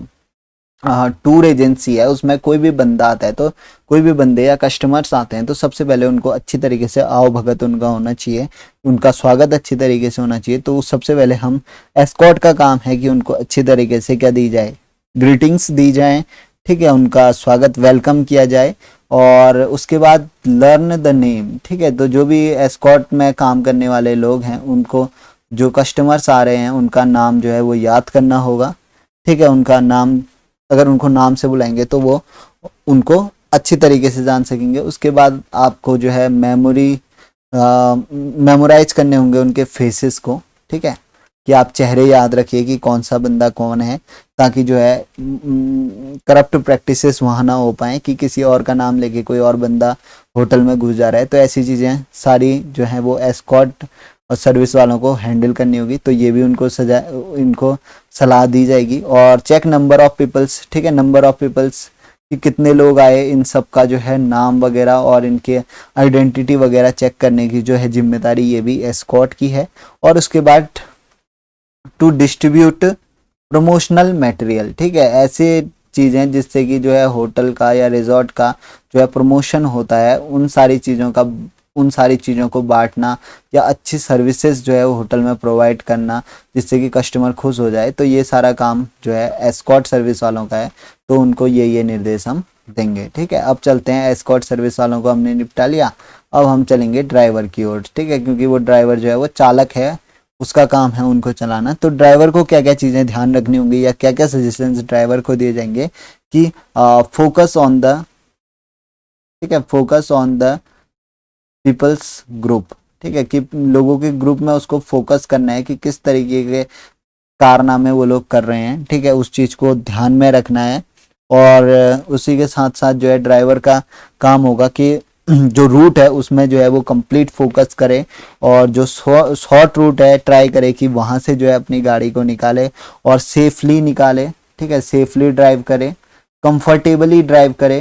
S1: टूर एजेंसी है उसमें कोई भी बंदा आता है, तो कोई भी बंदे या कस्टमर्स आते हैं तो सबसे पहले उनको अच्छी तरीके से आओ भगत उनका होना चाहिए, उनका स्वागत अच्छी तरीके से होना चाहिए। तो सबसे पहले हम एस्कॉर्ट का काम है कि उनको अच्छी तरीके से क्या दी जाए, ग्रीटिंग्स दी जाए, ठीक है, उनका स्वागत वेलकम किया जाए। और उसके बाद लर्न द नेम, ठीक है। तो जो भी एस्कॉर्ट में काम करने वाले लोग हैं उनको, जो कस्टमर्स आ रहे हैं उनका नाम जो है वो याद करना होगा, ठीक है। उनका नाम, अगर उनको नाम से बुलाएंगे तो वो उनको अच्छी तरीके से जान सकेंगे। उसके बाद आपको जो है मेमोराइज करने होंगे उनके फेसेस को, ठीक है, कि आप चेहरे याद रखिए कि कौन सा बंदा कौन है, ताकि जो है करप्ट प्रैक्टिसेस वहाँ ना हो पाए कि किसी और का नाम लेके कोई और बंदा होटल में घुस जा रहा है। तो ऐसी चीज़ें सारी जो है वो एस्कॉर्ट और सर्विस वालों को हैंडल करनी होगी, तो ये भी उनको इनको सलाह दी जाएगी। और चेक नंबर ऑफ पीपल्स, ठीक है, नंबर ऑफ पीपल्स कि कितने लोग आए, इन सब का जो है नाम वगैरह और इनके आइडेंटिटी वगैरह चेक करने की जो है जिम्मेदारी ये भी एस्कॉर्ट की है। और उसके बाद टू डिस्ट्रीब्यूट प्रमोशनल मटेरियल, ठीक है, ऐसे चीज़ें जिससे कि जो है होटल का या रिजॉर्ट का जो है प्रमोशन होता है, उन सारी चीज़ों को बांटना या अच्छी सर्विसेज जो है वो होटल में प्रोवाइड करना जिससे कि कस्टमर खुश हो जाए। तो ये सारा काम जो है एस्कॉर्ट सर्विस वालों का है, तो उनको ये निर्देश हम देंगे। ठीक है, अब चलते हैं, एस्कॉर्ट सर्विस वालों को हमने निपटा लिया, अब हम चलेंगे ड्राइवर की ओर। ठीक है, क्योंकि वो ड्राइवर जो है वो चालक है, उसका काम है उनको चलाना। तो ड्राइवर को क्या क्या चीज़ें ध्यान रखनी होंगी या क्या क्या सजेशंस ड्राइवर को दिए जाएंगे कि फोकस ऑन द, ठीक है, focus on the peoples group. ठीक है, कि लोगों के ग्रुप में उसको फोकस करना है कि किस तरीके के कारनामे वो लोग कर रहे हैं। ठीक है, उस चीज़ को ध्यान में रखना है। और उसी के साथ साथ जो है ड्राइवर का काम होगा कि जो रूट है उसमें जो है वो कंप्लीट फोकस करे, और जो शॉर्ट रूट है ट्राई करे कि वहाँ से जो है अपनी गाड़ी को निकाले और सेफली निकाले। ठीक है, सेफली ड्राइव करे, कंफर्टेबली ड्राइव करे।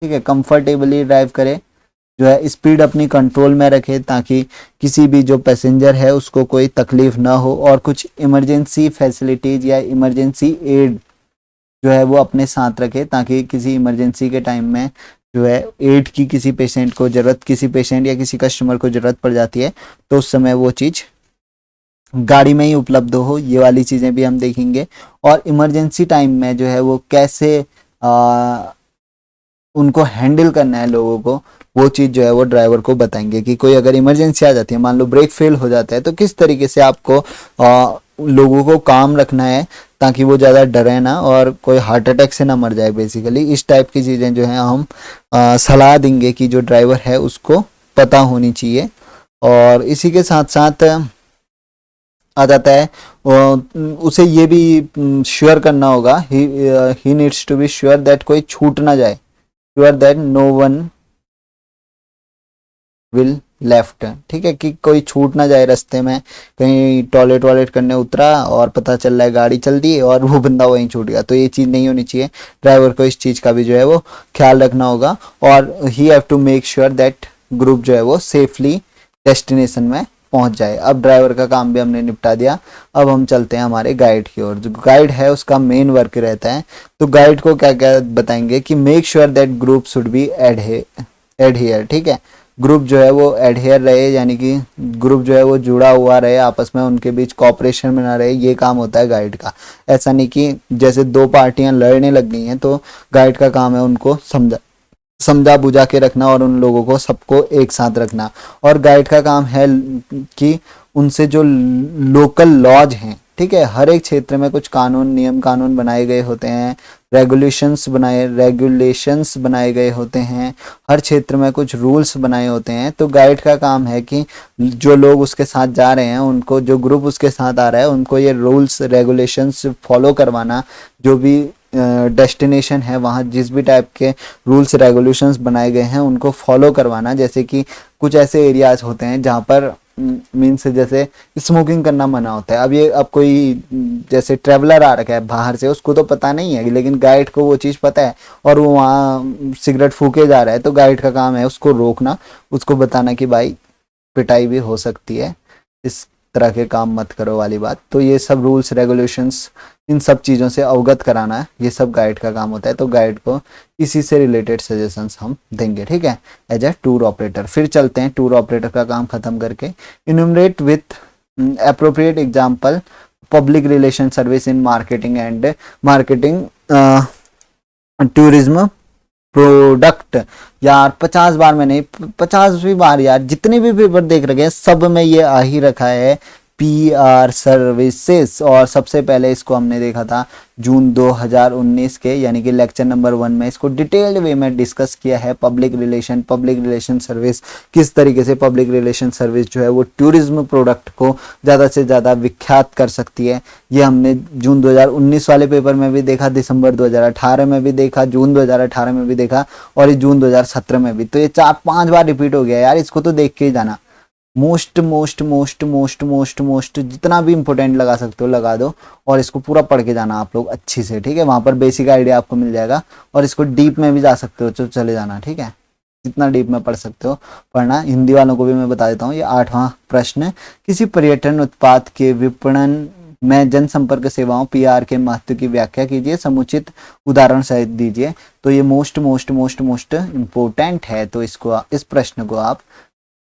S1: ठीक है, कंफर्टेबली ड्राइव करे, जो है स्पीड अपनी कंट्रोल में रखे ताकि किसी भी जो पैसेंजर है उसको कोई तकलीफ ना हो, और कुछ इमरजेंसी फैसिलिटीज या इमरजेंसी एड जो है वो अपने साथ रखे ताकि किसी इमरजेंसी के टाइम में जो है एड की किसी पेशेंट को ज़रूरत, किसी पेशेंट या किसी कस्टमर को ज़रूरत पड़ जाती है तो उस समय वो चीज़ गाड़ी में ही उपलब्ध हो। ये वाली चीज़ें भी हम देखेंगे। और इमरजेंसी टाइम में जो है वो कैसे उनको हैंडल करना है लोगों को, वो चीज़ जो है वो ड्राइवर को बताएंगे कि कोई अगर इमरजेंसी आ जाती है, मान लो ब्रेक फेल हो जाता है, तो किस तरीके से आपको लोगों को काम रखना है ताकि वो ज़्यादा डरे ना और कोई हार्ट अटैक से ना मर जाए। बेसिकली इस टाइप की चीज़ें जो हैं हम सलाह देंगे कि जो ड्राइवर है उसको पता होनी चाहिए। और इसी के साथ साथ आ जाता है उसे ये भी श्योर करना होगा, he needs to be sure that कोई छूट ना जाए, sure that no one will left. ठीक है, कि कोई छूट ना जाए रास्ते में, कहीं टॉयलेट वॉयलेट करने उतरा और पता चल रहा है गाड़ी चल दी और वो बंदा वहीं छूट गया, तो ये चीज़ नहीं होनी चाहिए। ड्राइवर को इस चीज़ का भी जो है वो ख्याल रखना होगा, और he have to make sure that group जो है वो सेफली डेस्टिनेशन में पहुंच जाए। अब ड्राइवर का काम भी हमने निपटा दिया, अब हम चलते हैं हमारे गाइड की ओर। जो गाइड है उसका मेन वर्क रहता है, तो गाइड को क्या क्या बताएंगे कि make sure that group should be adhere. ठीक है, ग्रुप जो है वो एडहेयर रहे, यानी कि ग्रुप जो है वो जुड़ा हुआ रहे आपस में, उनके बीच कॉपरेशन में ना रहे, ये काम होता है गाइड का। ऐसा नहीं कि जैसे दो पार्टियां लड़ने लग गई हैं तो गाइड का काम है उनको समझा बुझा के रखना और उन लोगों को सबको एक साथ रखना। और गाइड का काम है कि उनसे जो लोकल लॉज हैं, ठीक है, हर एक क्षेत्र में कुछ कानून नियम कानून बनाए गए होते हैं, रेगुलेशंस बनाए गए होते हैं, हर क्षेत्र में कुछ रूल्स बनाए होते हैं। तो गाइड का काम है कि जो लोग उसके साथ जा रहे हैं उनको, जो ग्रुप उसके साथ आ रहा है उनको ये रूल्स रेगुलेशंस फॉलो करवाना, जो भी डेस्टिनेशन है वहाँ जिस भी टाइप के रूल्स रेगुलेशंस बनाए गए हैं उनको फॉलो करवाना। जैसे कि कुछ ऐसे एरियाज होते हैं जहाँ पर मीन्स जैसे स्मोकिंग करना मना होता है। अब कोई जैसे ट्रेवलर आ रखा है बाहर से, उसको तो पता नहीं है, लेकिन गाइड को वो चीज़ पता है और वो वहाँ सिगरेट फूके जा रहा है, तो गाइड का काम है उसको रोकना, उसको बताना कि भाई पिटाई भी हो सकती है, इस तरह के काम मत करो वाली बात। तो ये सब रूल्स रेगुलेशंस, इन सब चीज़ों से अवगत कराना है, ये सब गाइड का काम होता है। तो गाइड को इसी से रिलेटेड सजेशंस हम देंगे, ठीक है, एज ए टूर ऑपरेटर। फिर चलते हैं टूर ऑपरेटर का काम खत्म करके, enumerate with appropriate example public relation service in marketing tourism product. यार 50 बार में नहीं, 50वीं बार यार, जितने भी पेपर देख रखे हैं सब में ये आ ही रखा है, PR सर्विसेज। और सबसे पहले इसको हमने देखा था जून 2019 के, यानी कि लेक्चर नंबर 1 में इसको डिटेल्ड वे में डिस्कस किया है। पब्लिक रिलेशन सर्विस, किस तरीके से पब्लिक रिलेशन सर्विस जो है वो टूरिज्म प्रोडक्ट को ज़्यादा से ज़्यादा विख्यात कर सकती है, ये हमने जून 2019 वाले पेपर में भी देखा, दिसंबर 2018 में भी देखा, जून 2018 में भी देखा, और ये जून 2017 में भी। तो ये 4-5 बार रिपीट हो गया यार, इसको तो देख के ही जाना। मोस्ट जितना भी इंपॉर्टेंट लगा सकते हो लगा दो, और इसको पूरा पढ़ के जाना आप लोग अच्छी से, ठीक है। वहां पर बेसिक आइडिया आपको मिल जाएगा, और इसको डीप में भी जा सकते हो तो चले जाना, ठीक है, जितना डीप में पढ़ सकते हो पढ़ना। हिंदी वालों को भी मैं बता देता हूँ, ये 8वां प्रश्न, किसी पर्यटन उत्पाद के विपणन में जनसंपर्क सेवाओं PR के महत्व की व्याख्या कीजिए, समुचित उदाहरण सहित दीजिए। तो ये मोस्ट इम्पोर्टेंट है, तो इसको, इस प्रश्न को आप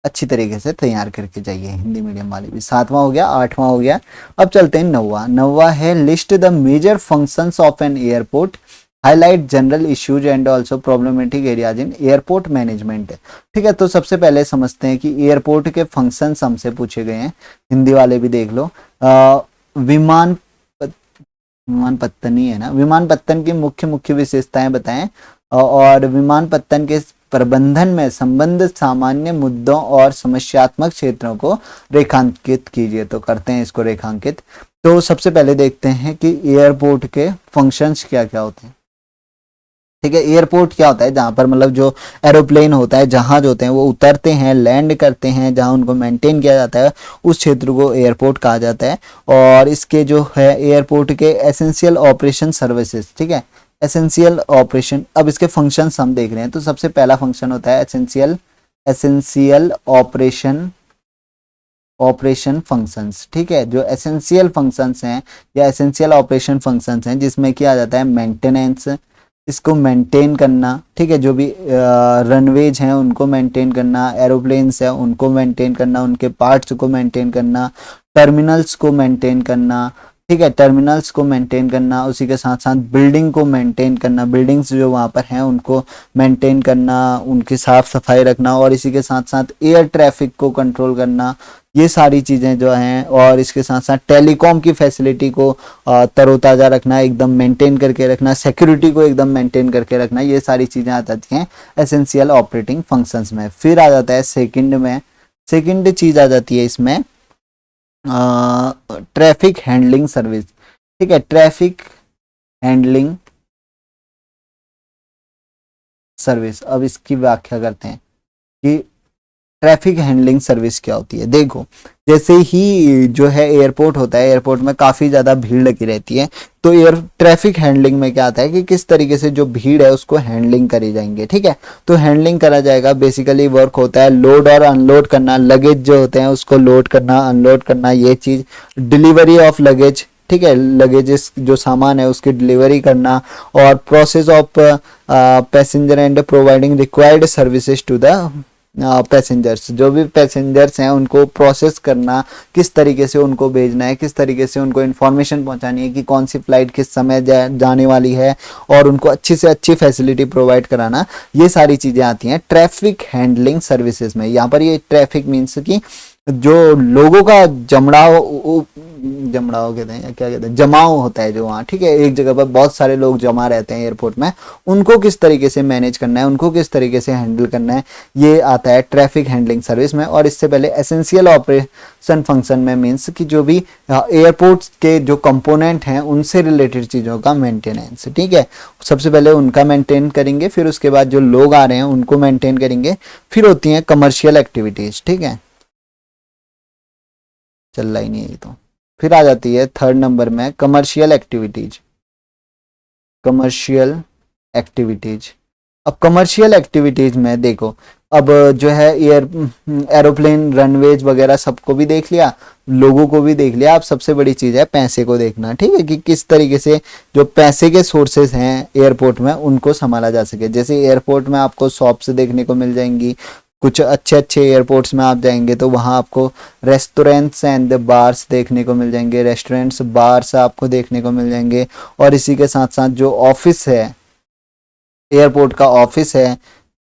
S1: अच्छी तरीके से तैयार करके जाइए। हिंदी मीडियम वाले भी। 7वां हो गया, 8वां हो गया। अब चलते हैं 9वां है list the major functions of an airport highlight general issues and also problematic areas in airport management. ठीक है, तो सबसे पहले समझते हैं कि एयरपोर्ट के फंक्शंस हमसे पूछे गए हैं, हिंदी वाले भी देख लो। विमान विमानपत्तन ही है ना, विमानपत्तन की मुख्य मुख्य विशेषताएं बताएं और विमानपत्तन के प्रबंधन में संबंधित सामान्य मुद्दों और समस्यात्मक क्षेत्रों को रेखांकित कीजिए। तो करते हैं इसको रेखांकित। तो सबसे पहले देखते हैं कि एयरपोर्ट के फंक्शंस क्या क्या होते हैं। ठीक है, एयरपोर्ट क्या होता है, जहां पर मतलब जो एरोप्लेन होता है, जहाज होते हैं, वो उतरते हैं, लैंड करते हैं, जहां उनको मेंटेन किया जाता है उस क्षेत्र को एयरपोर्ट कहा जाता है। और इसके जो है एयरपोर्ट के एसेंशियल ऑपरेशन सर्विसेज, ठीक है, एसेंशियल ऑपरेशन। अब इसके फंक्शंस हम देख रहे हैं। तो सबसे पहला फंक्शन होता है एसेंशियल एसेंशियल ऑपरेशन फंक्शंस। ठीक है, जो एसेंशियल फंक्शंस हैं या एसेंशियल ऑपरेशन फंक्शंस हैं, जिसमें किया जाता है मेंटेनेंस, इसको मेंटेन करना। ठीक है, जो भी रनवेज हैं उनको मेंटेन करना, एरोप्लेन्स हैं उनको मेंटेन करना, उनके पार्ट्स को मेंटेन करना, टर्मिनल्स को मेंटेन करना। ठीक है, टर्मिनल्स को मेंटेन करना, उसी के साथ साथ बिल्डिंग को मेंटेन करना, बिल्डिंग्स जो वहाँ पर हैं उनको मेंटेन करना, उनकी साफ सफाई रखना, और इसी के साथ साथ एयर ट्रैफिक को कंट्रोल करना। ये सारी चीज़ें जो हैं, और इसके साथ साथ टेलीकॉम की फैसिलिटी को तरोताज़ा रखना, एकदम मेंटेन करके रखना, सिक्योरिटी को एकदम मेंटेन करके रखना, ये सारी चीज़ें आ जाती हैं एसेंशियल ऑपरेटिंग फंक्शंस में। फिर आ जाता है सेकंड में, सेकंड चीज़ आ जाती है इसमें ट्रैफिक हैंडलिंग सर्विस। ठीक है, ट्रैफिक हैंडलिंग सर्विस। अब इसकी व्याख्या करते हैं कि ट्रैफिक हैंडलिंग सर्विस क्या होती है। देखो, जैसे ही जो है एयरपोर्ट होता है, एयरपोर्ट में काफ़ी ज़्यादा भीड़ लगी रहती है, तो एयर ट्रैफिक हैंडलिंग में क्या आता है कि किस तरीके से जो भीड़ है उसको हैंडलिंग करी जाएंगे। ठीक है, तो हैंडलिंग करा जाएगा, बेसिकली वर्क होता है लोड और अनलोड करना, लगेज जो होते हैं उसको लोड करना, अनलोड करना, ये चीज़, डिलीवरी ऑफ लगेज। ठीक है, लगेजेस जो सामान है उसकी डिलीवरी करना, और process of passenger and providing required services to the passengers. जो भी पैसेंजर्स हैं उनको प्रोसेस करना, किस तरीके से उनको भेजना है, किस तरीके से उनको इन्फॉर्मेशन पहुंचानी है कि कौन सी फ्लाइट किस समय जाने वाली है, और उनको अच्छी से अच्छी फैसिलिटी प्रोवाइड कराना, ये सारी चीज़ें आती हैं ट्रैफिक हैंडलिंग सर्विसेज में। यहाँ पर ये ट्रैफिक मीन्स कि जो लोगों का जमड़ाव कहते हैं या क्या कहते हैं, जमाव होता है जो वहाँ। ठीक है, एक जगह पर बहुत सारे लोग जमा रहते हैं एयरपोर्ट में, उनको किस तरीके से मैनेज करना है, उनको किस तरीके से हैंडल करना है, ये आता है ट्रैफिक हैंडलिंग सर्विस में। और इससे पहले एसेंशियल ऑपरेशन फंक्शन में मीन्स कि जो भी एयरपोर्ट के जो कंपोनेंट हैं उनसे रिलेटेड चीज़ों का मेंटेनेंस। ठीक है, सबसे पहले उनका मेंटेन करेंगे, फिर उसके बाद जो लोग आ रहे हैं उनको मेंटेन करेंगे, फिर होती हैं कमर्शियल एक्टिविटीज़। ठीक है, चल रहा ही नहीं है तो फिर आ जाती है थर्ड नंबर में कमर्शियल एक्टिविटीज। कमर्शियल एक्टिविटीज, अब कमर्शियल एक्टिविटीज में देखो, अब जो है एरोप्लेन रनवेज वगैरह सबको भी देख लिया, लोगों को भी देख लिया। अब सबसे बड़ी चीज़ है पैसे को देखना। ठीक है, कि किस तरीके से जो पैसे के सोर्सेज हैं एयरपोर्ट में उनको संभाला जा सके। जैसे एयरपोर्ट में आपको शॉप्स देखने को मिल जाएंगी, कुछ अच्छे अच्छे एयरपोर्ट्स में आप जाएंगे तो वहाँ आपको रेस्टोरेंट्स एंड बार्स देखने को मिल जाएंगे, रेस्टोरेंट्स बार्स आपको देखने को मिल जाएंगे। और इसी के साथ साथ जो ऑफिस है, एयरपोर्ट का ऑफिस है,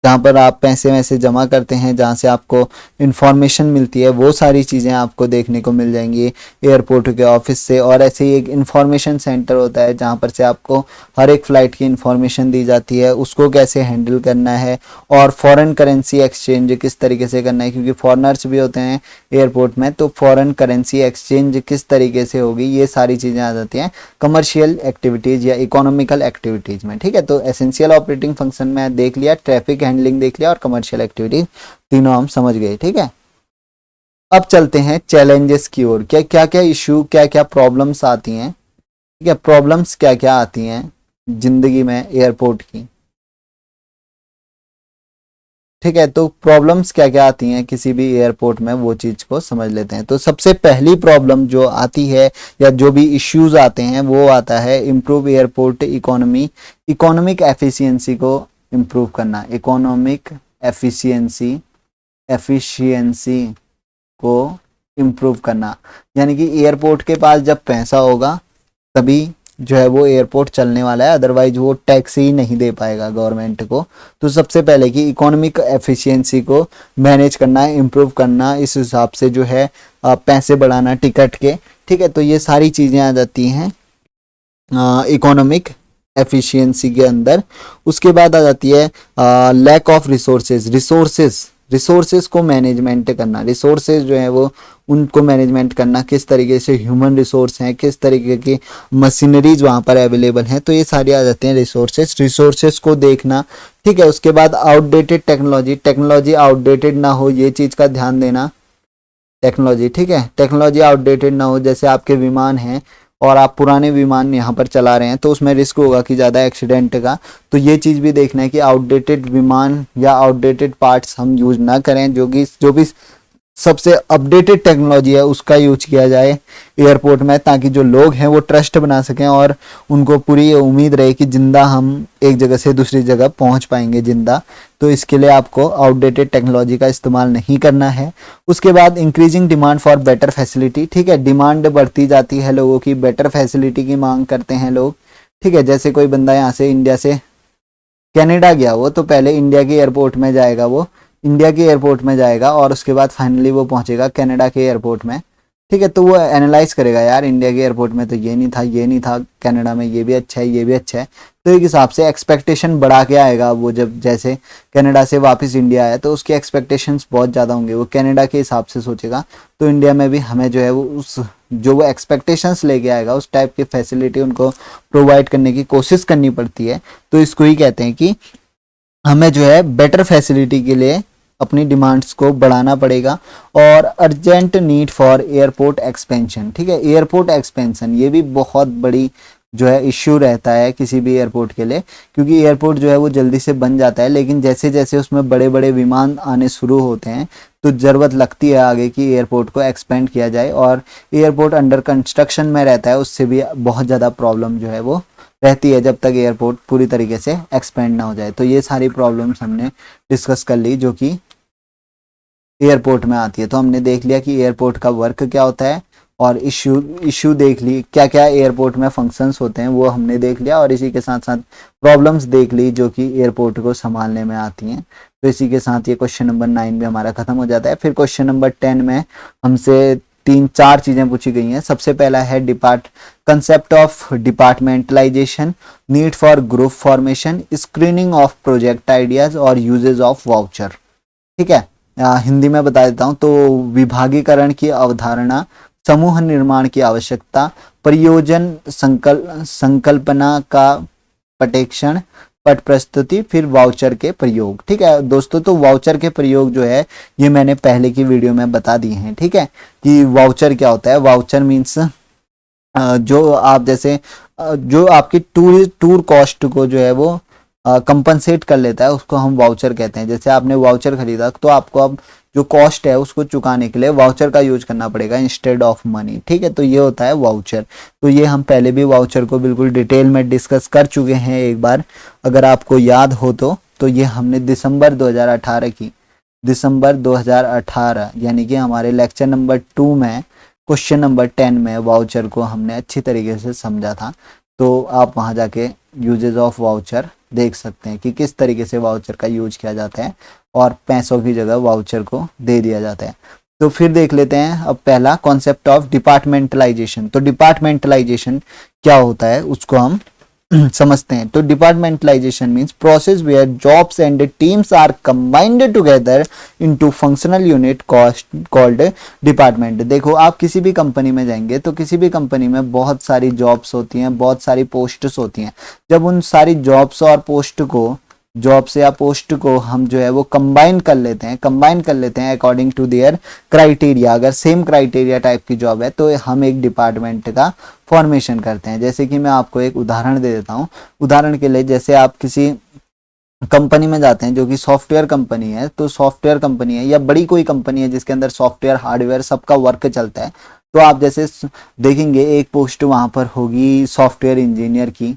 S1: जहाँ पर आप पैसे वैसे जमा करते हैं, जहाँ से आपको इंफॉर्मेशन मिलती है, वो सारी चीज़ें आपको देखने को मिल जाएंगी एयरपोर्ट के ऑफिस से। और ऐसे ही एक इंफॉर्मेशन सेंटर होता है जहाँ पर से आपको हर एक फ़्लाइट की इंफॉर्मेशन दी जाती है, उसको कैसे हैंडल करना है, और फॉरेन करेंसी एक्सचेंज किस तरीके से करना है, क्योंकि फॉरेनर्स भी होते हैं एयरपोर्ट में, तो फॉरेन करेंसी एक्सचेंज किस तरीके से होगी, ये सारी चीज़ें आ जाती हैं कमर्शियल एक्टिविटीज़ या इकोनॉमिकल एक्टिविटीज़ में। ठीक है, तो एसेंशियल ऑपरेटिंग फंक्शन में देख लिया, ट्रैफिक हैंडलिंग देख लिया, और कमर्शियल एक्टिविटी, तीनों हम समझ गए। ठीक है, अब चलते हैं चैलेंजेस की ओर। क्या क्या क्या इशू, क्या क्या प्रॉब्लम्स आती हैं। ठीक है, प्रॉब्लम्स क्या क्या आती हैं जिंदगी में एयरपोर्ट की। ठीक है, तो प्रॉब्लम्स क्या क्या आती हैं किसी भी एयरपोर्ट में, वो चीज़ को समझ लेते हैं। तो सबसे पहली प्रॉब्लम जो आती है या जो भी इश्यूज आते हैं वो आता है improve airport economy, economic efficiency को इम्प्रूव करना, इकोनॉमिक एफिशिएंसी, एफिशिएंसी को इम्प्रूव करना। यानी कि एयरपोर्ट के पास जब पैसा होगा तभी जो है वो एयरपोर्ट चलने वाला है, अदरवाइज वो टैक्स ही नहीं दे पाएगा गवर्नमेंट को। तो सबसे पहले कि इकोनॉमिक एफिशिएंसी को मैनेज करना है, इम्प्रूव करना, इस हिसाब से जो है पैसे बढ़ाना टिकट के, ठीक है। तो ये सारी चीज़ें आ जाती हैं इकोनॉमिक एफिशिएंसी के अंदर। उसके बाद आ जाती है लैक ऑफ रिसोर्सेज को मैनेजमेंट करना। रिसोर्सेज जो है वो उनको मैनेजमेंट करना, किस तरीके से टेह्यूमन रिसोर्स हैं, किस तरीके की मशीनरीज वहाँ पर अवेलेबल हैं, तो ये सारी आ जाते हैं रिसोर्सेज को देखना, ठीक है। उसके बाद आउटडेटेड टेक्नोलॉजी आउटडेटेड ना हो, ये चीज़ का ध्यान देना। टेक्नोलॉजी, ठीक है, टेक्नोलॉजी आउटडेटेड ना हो। जैसे आपके विमान हैं और आप पुराने विमान यहाँ पर चला रहे हैं तो उसमें रिस्क होगा कि ज़्यादा एक्सीडेंट का, तो ये चीज़ भी देखना है कि आउटडेटेड विमान या आउटडेटेड पार्ट्स हम यूज ना करें, जो भी सबसे अपडेटेड टेक्नोलॉजी है उसका यूज किया जाए एयरपोर्ट में, ताकि जो लोग हैं वो ट्रस्ट बना सकें और उनको पूरी उम्मीद रहे कि जिंदा हम एक जगह से दूसरी जगह पहुंच पाएंगे जिंदा। तो इसके लिए आपको आउटडेटेड टेक्नोलॉजी का इस्तेमाल नहीं करना है। उसके बाद increasing demand for better facility, ठीक है, डिमांड बढ़ती जाती है लोगों की, बेटर फैसिलिटी की मांग करते हैं लोग, ठीक है। जैसे कोई बंदा यहाँ से इंडिया से कनाडा गया, वो तो पहले इंडिया के एयरपोर्ट में जाएगा, वो इंडिया के एयरपोर्ट में जाएगा और उसके बाद फाइनली वो पहुंचेगा कनाडा के एयरपोर्ट में, ठीक है। तो वो एनालाइज करेगा, यार इंडिया के एयरपोर्ट में तो ये नहीं था, कनाडा में ये भी अच्छा है, ये भी अच्छा है। तो एक हिसाब से एक्सपेक्टेशन बढ़ा के आएगा वो, जब जैसे कनाडा से वापस इंडिया आया तो उसके एक्सपेक्टेशंस बहुत ज़्यादा होंगे, वो कनाडा के हिसाब से सोचेगा। तो इंडिया में भी हमें जो है वो जो वो एक्सपेक्टेशंस लेके आएगा उस टाइप की फैसिलिटी उनको प्रोवाइड करने की कोशिश करनी पड़ती है। तो इसको ही कहते हैं कि हमें जो है बेटर फैसिलिटी के लिए अपनी डिमांड्स को बढ़ाना पड़ेगा। और urgent need for airport expansion, ठीक है, एयरपोर्ट एक्सपेंशन ये भी बहुत बड़ी जो है इश्यू रहता है किसी भी एयरपोर्ट के लिए, क्योंकि एयरपोर्ट जो है वो जल्दी से बन जाता है, लेकिन जैसे जैसे उसमें बड़े बड़े विमान आने शुरू होते हैं तो ज़रूरत लगती है आगे की एयरपोर्ट को एक्सपेंड किया जाए। और एयरपोर्ट अंडर कंस्ट्रक्शन में रहता है, उससे भी बहुत ज़्यादा प्रॉब्लम जो है वो रहती है जब तक एयरपोर्ट पूरी तरीके से एक्सपेंड ना हो जाए। तो ये सारी प्रॉब्लम्स हमने डिस्कस कर ली जो कि एयरपोर्ट में आती है। तो हमने देख लिया कि एयरपोर्ट का वर्क क्या होता है, और इशू देख ली, क्या क्या एयरपोर्ट में फंक्शंस होते हैं वो हमने देख लिया, और इसी के साथ साथ प्रॉब्लम्स देख ली जो कि एयरपोर्ट को संभालने में आती हैं। तो इसी के साथ ये क्वेश्चन नंबर 9 भी हमारा खत्म हो जाता है। फिर क्वेश्चन नंबर 10 में हमसे 3-4 चीज़ें पूछी गई हैं। सबसे पहला है concept of departmentalisation, need for group formation, screening of project ideas और यूजेज ऑफ वाउचर, ठीक है। हिंदी में बता देता हूँ तो विभागीकरण की अवधारणा, समूह निर्माण की आवश्यकता, परियोजन संकल्पना का पटेक्षण, पट प्रस्तुति, फिर वाउचर के प्रयोग, ठीक है दोस्तों। तो वाउचर के प्रयोग जो है ये मैंने पहले की वीडियो में बता दिए हैं, ठीक है, कि वाउचर क्या होता है। वाउचर मीन्स जो आप जैसे जो आपकी टूर कॉस्ट को जो है वो कंपनसेट कर लेता है, उसको हम वाउचर कहते हैं। जैसे आपने वाउचर खरीदा तो आपको अब जो कॉस्ट है उसको चुकाने के लिए वाउचर का यूज करना पड़ेगा इंस्टेड ऑफ मनी, ठीक है। तो ये होता है वाउचर। तो ये हम पहले भी वाउचर को बिल्कुल डिटेल में डिस्कस कर चुके हैं एक बार, अगर आपको याद हो तो ये हमने दिसंबर 2018 यानी कि हमारे लेक्चर नंबर 2 में क्वेश्चन नंबर 10 में वाउचर को हमने अच्छी तरीके से समझा था। तो आप वहाँ जाके यूजेज ऑफ वाउचर देख सकते हैं कि किस तरीके से वाउचर का यूज किया जाता है और पैसों की जगह वाउचर को दे दिया जाता है। तो फिर देख लेते हैं अब पहला कॉन्सेप्ट ऑफ डिपार्टमेंटलाइजेशन। तो डिपार्टमेंटलाइजेशन क्या होता है उसको हम समझते हैं। तो departmentalisation means process where jobs and teams are combined together into functional unit called department. देखो आप किसी भी कंपनी में जाएंगे तो किसी भी कंपनी में बहुत सारी जॉब्स होती हैं, बहुत सारी पोस्ट्स होती हैं। जब उन सारी जॉब्स और जॉब्स या पोस्ट को हम जो है वो कंबाइन कर लेते हैं अकॉर्डिंग टू देयर क्राइटेरिया। अगर सेम क्राइटेरिया टाइप की जॉब है तो हम एक डिपार्टमेंट का फॉर्मेशन करते हैं। जैसे कि मैं आपको एक उदाहरण दे देता हूँ। उदाहरण के लिए जैसे आप किसी कंपनी में जाते हैं जो कि सॉफ्टवेयर कंपनी है, तो सॉफ्टवेयर कंपनी है या बड़ी कोई कंपनी है जिसके अंदर सॉफ्टवेयर हार्डवेयर सबका वर्क चलता है, तो आप जैसे देखेंगे एक पोस्ट वहाँ पर होगी सॉफ्टवेयर इंजीनियर की,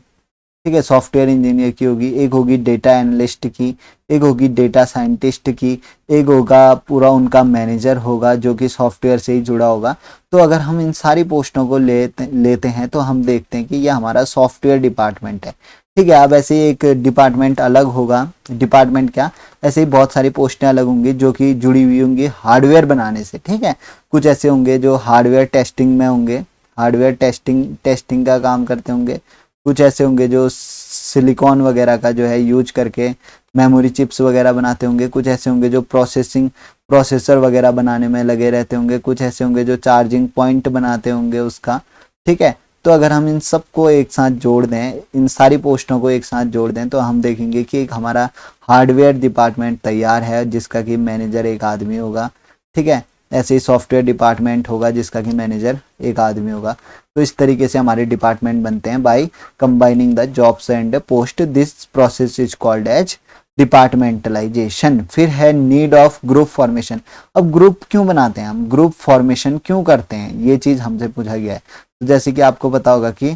S1: ठीक है, सॉफ्टवेयर इंजीनियर की होगी, एक होगी डेटा एनालिस्ट की, एक होगी डेटा साइंटिस्ट की, एक होगा पूरा उनका मैनेजर होगा जो कि सॉफ्टवेयर से ही जुड़ा होगा। तो अगर हम इन सारी पोस्टों को लेते हैं तो हम देखते हैं कि ये हमारा सॉफ्टवेयर डिपार्टमेंट है। ठीक है, अब ऐसे ही एक डिपार्टमेंट अलग होगा, डिपार्टमेंट क्या, ऐसे ही बहुत सारी पोस्टें अलग होंगी जो कि जुड़ी हुई होंगी हार्डवेयर बनाने से। ठीक है, कुछ ऐसे होंगे जो हार्डवेयर टेस्टिंग में होंगे, हार्डवेयर टेस्टिंग का काम करते होंगे। कुछ ऐसे होंगे जो सिलिकॉन वगैरह का जो है यूज करके मेमोरी चिप्स वगैरह बनाते होंगे। कुछ ऐसे होंगे जो प्रोसेसर वगैरह बनाने में लगे रहते होंगे। कुछ ऐसे होंगे जो चार्जिंग पॉइंट बनाते होंगे उसका। ठीक है, तो अगर हम इन सबको एक साथ जोड़ दें, इन सारी पोस्टों को एक साथ जोड़ दें, तो हम देखेंगे कि एक हमारा हार्डवेयर डिपार्टमेंट तैयार है जिसका कि मैनेजर एक आदमी होगा। ठीक है, ऐसे ही सॉफ्टवेयर डिपार्टमेंट होगा जिसका कि मैनेजर एक आदमी होगा। तो इस तरीके से हमारे डिपार्टमेंट बनते हैं by combining the jobs and post. This process is called as departmentalisation. फिर है नीड ऑफ ग्रुप फॉर्मेशन। अब ग्रुप क्यों बनाते हैं हम, ग्रुप फॉर्मेशन क्यों करते हैं, ये चीज हमसे पूछा गया है। तो जैसे कि आपको पता होगा कि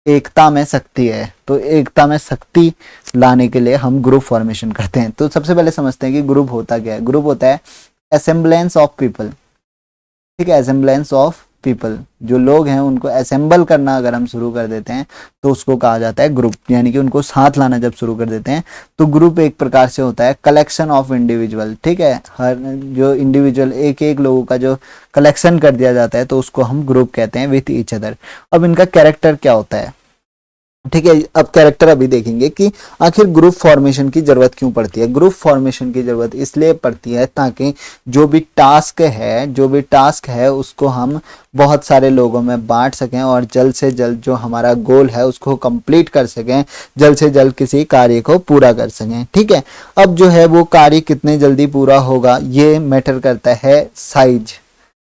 S1: एकता में शक्ति है, तो एकता में शक्ति लाने के लिए हम ग्रुप फॉर्मेशन करते हैं। तो सबसे पहले समझते हैं कि ग्रुप होता क्या है। ग्रुप होता है असेंबलेंस ऑफ पीपल। ठीक है, असेंबलेंस ऑफ पीपल, जो लोग हैं उनको असेंबल करना अगर हम शुरू कर देते हैं तो उसको कहा जाता है ग्रुप, यानी कि उनको साथ लाना जब शुरू कर देते हैं। तो ग्रुप एक प्रकार से होता है कलेक्शन ऑफ इंडिविजुअल। ठीक है, हर जो इंडिविजुअल एक एक लोगों का जो कलेक्शन कर दिया जाता है तो उसको हम ग्रुप कहते हैं विथ ईच अदर। अब इनका कैरेक्टर क्या होता है, ठीक है, अब कैरेक्टर अभी देखेंगे कि आखिर ग्रुप फॉर्मेशन की जरूरत क्यों पड़ती है। ग्रुप फॉर्मेशन की जरूरत इसलिए पड़ती है ताकि जो भी टास्क है उसको हम बहुत सारे लोगों में बांट सकें और जल्द से जल्द जो हमारा गोल है उसको कंप्लीट कर सकें, जल्द से जल्द किसी कार्य को पूरा कर सकें। ठीक है, अब जो है वो कार्य कितने जल्दी पूरा होगा ये मैटर करता है साइज।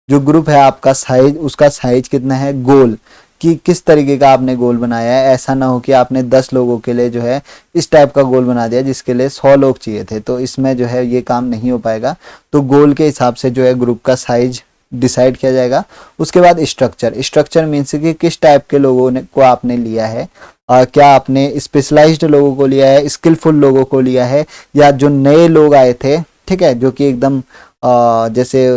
S1: जो ग्रुप है आपका साइज, उसका साइज कितना है, गोल कि किस तरीके का आपने गोल बनाया है। ऐसा ना हो कि आपने 10 लोगों के लिए जो है इस टाइप का गोल बना दिया जिसके लिए 100 लोग चाहिए थे, तो इसमें जो है ये काम नहीं हो पाएगा। तो गोल के हिसाब से जो है ग्रुप का साइज डिसाइड किया जाएगा। उसके बाद स्ट्रक्चर मीन्स कि किस टाइप के लोगों ने को आपने लिया है, क्या आपने स्पेशलाइज्ड लोगों को लिया है, स्किलफुल लोगों को लिया है, या जो नए लोग आए थे, ठीक है, जो कि एकदम जैसे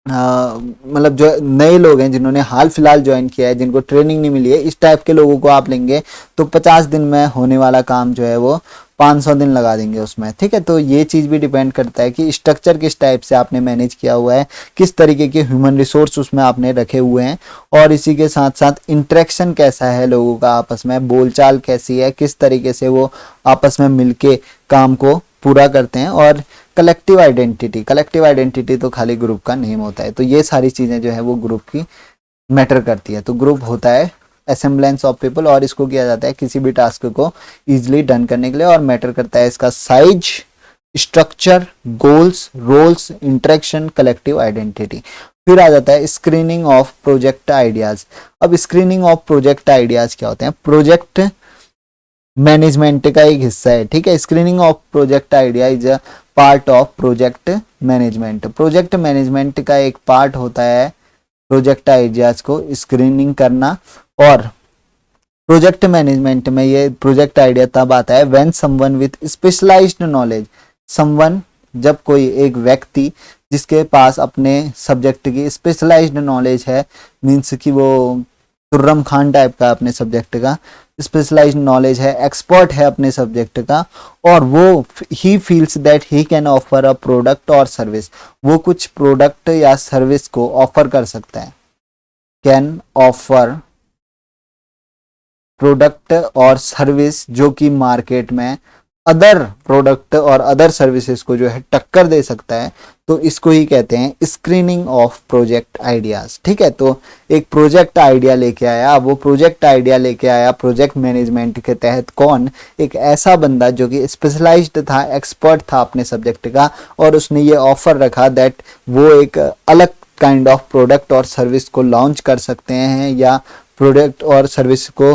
S1: मतलब जो नए लोग हैं जिन्होंने हाल फिलहाल ज्वाइन किया है, जिनको ट्रेनिंग नहीं मिली है, इस टाइप के लोगों को आप लेंगे तो 50 दिन में होने वाला काम जो है वो 500 दिन लगा देंगे उसमें। ठीक है, तो ये चीज़ भी डिपेंड करता है कि स्ट्रक्चर किस टाइप से आपने मैनेज किया हुआ है, किस तरीके के ह्यूमन रिसोर्स उसमें आपने रखे हुए हैं, और इसी के साथ साथ इंटरेक्शन कैसा है लोगों का आपस में, बोलचाल कैसी है, किस तरीके से वो आपस में मिलके काम को पूरा करते हैं, और कलेक्टिव आइडेंटिटी तो खाली ग्रुप का नेम होता है। तो ये सारी चीज़ें जो है वो ग्रुप की मैटर करती है। तो ग्रुप होता है असेंबलेंस ऑफ पीपल और इसको किया जाता है किसी भी टास्क को इजीली डन करने के लिए, और मैटर करता है इसका size, structure, goals, roles, interaction, collective identity. फिर आ जाता है स्क्रीनिंग ऑफ प्रोजेक्ट आइडियाज। अब स्क्रीनिंग ऑफ प्रोजेक्ट आइडियाज क्या होते हैं, प्रोजेक्ट मैनेजमेंट का एक हिस्सा है। ठीक है, screening of project idea is a part of project management. Project management का एक पार्ट होता है प्रोजेक्ट आइडियाज को स्क्रीनिंग करना। और प्रोजेक्ट मैनेजमेंट में ये प्रोजेक्ट आइडिया तब आता है when someone with specialised knowledge, someone जब कोई एक व्यक्ति जिसके पास अपने सब्जेक्ट की स्पेशलाइज्ड नॉलेज है, मीन्स कि वो तुर्रम खान टाइप का अपने सब्जेक्ट का स्पेशलाइज्ड नॉलेज है, एक्सपर्ट है अपने सब्जेक्ट का, और वो he feels that he can offer a product और सर्विस, वो कुछ प्रोडक्ट या सर्विस को ऑफर कर सकता है, कैन ऑफर प्रोडक्ट और सर्विस जो कि मार्केट में अदर प्रोडक्ट और अदर सर्विसेज को जो है टक्कर दे सकता है, तो इसको ही कहते हैं स्क्रीनिंग ऑफ प्रोजेक्ट आइडियाज। ठीक है, तो एक प्रोजेक्ट आइडिया लेके आया, वो प्रोजेक्ट आइडिया लेके आया प्रोजेक्ट मैनेजमेंट के तहत कौन, एक ऐसा बंदा जो कि स्पेशलाइज्ड था, एक्सपर्ट था अपने सब्जेक्ट का, और उसने ये ऑफर रखा दैट वो एक अलग काइंड ऑफ प्रोडक्ट और सर्विस को लॉन्च कर सकते हैं, या प्रोडक्ट और सर्विस को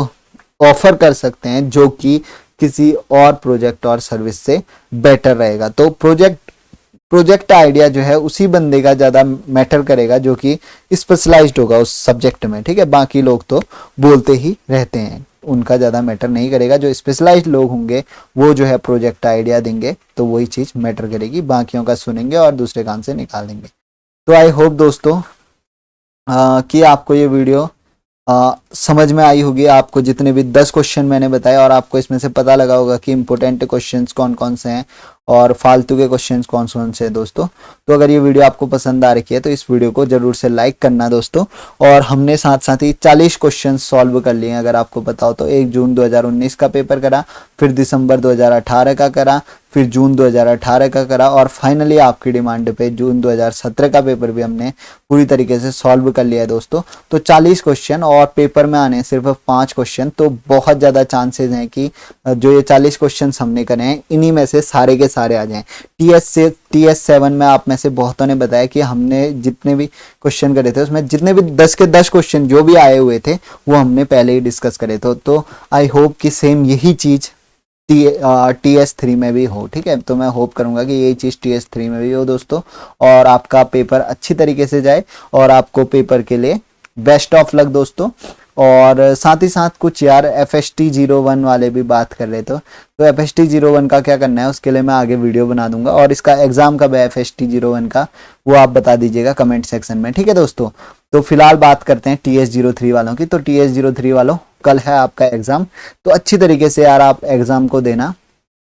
S1: ऑफर कर सकते हैं जो कि किसी और प्रोजेक्ट और सर्विस से बेटर रहेगा। तो प्रोजेक्ट आइडिया जो है उसी बंदे का ज़्यादा मैटर करेगा जो कि स्पेशलाइज्ड होगा उस सब्जेक्ट में। ठीक है, बाकी लोग तो बोलते ही रहते हैं। उनका ज़्यादा मैटर नहीं करेगा। जो स्पेशलाइज्ड लोग होंगे वो जो है प्रोजेक्ट आइडिया देंगे तो वही चीज़ मैटर करेगी, बाकियों का सुनेंगे और दूसरे कान से निकाल देंगे। तो आई होप दोस्तों कि आपको ये वीडियो समझ में आई होगी। आपको जितने भी 10 क्वेश्चन मैंने बताए और आपको इसमें से पता लगा होगा कि इंपॉर्टेंट क्वेश्चंस कौन कौन से हैं और फालतू के क्वेश्चंस कौन कौन से हैं दोस्तों। तो अगर ये वीडियो आपको पसंद आ रही है तो इस वीडियो को जरूर से लाइक करना दोस्तों। और हमने साथ साथ ही 40 क्वेश्चन सॉल्व कर लिए, अगर आपको पता हो तो 1 जून 2019 का पेपर करा, फिर दिसंबर 2018 का करा, फिर जून 2018 का करा और फाइनली आपकी डिमांड पे जून 2017 का पेपर भी हमने पूरी तरीके से सॉल्व कर लिया है दोस्तों। तो 40 क्वेश्चन और पेपर में आने सिर्फ 5 क्वेश्चन, तो बहुत ज़्यादा चांसेस हैं कि जो ये 40 क्वेश्चन हमने करे हैं इन्हीं में से सारे के सारे आ जाएं। TS7 में आप में से बहुतों ने बताया कि हमने जितने भी क्वेश्चन करे थे उसमें जितने भी 10 के 10 क्वेश्चन जो भी आए हुए थे वो हमने पहले ही डिस्कस करे थे। तो आई होप कि सेम यही चीज़ TS3 में भी हो, ठीक है। तो मैं होप करूंगा कि यही चीज़ TS3 में भी हो दोस्तों और आपका पेपर अच्छी तरीके से जाए और आपको पेपर के लिए बेस्ट ऑफ लक दोस्तों। और साथ ही साथ कुछ यार FST01 वाले भी बात कर रहे थे, तो FST01 का क्या करना है उसके लिए मैं आगे वीडियो बना दूंगा और इसका एग्जाम कब है FST01 का वो आप बता दीजिएगा कमेंट सेक्शन में, ठीक है दोस्तों। तो फिलहाल बात करते हैं TS03 वालों की। तो TS03 वालों कल है आपका एग्जाम, तो अच्छी तरीके से यार आप एग्जाम को देना,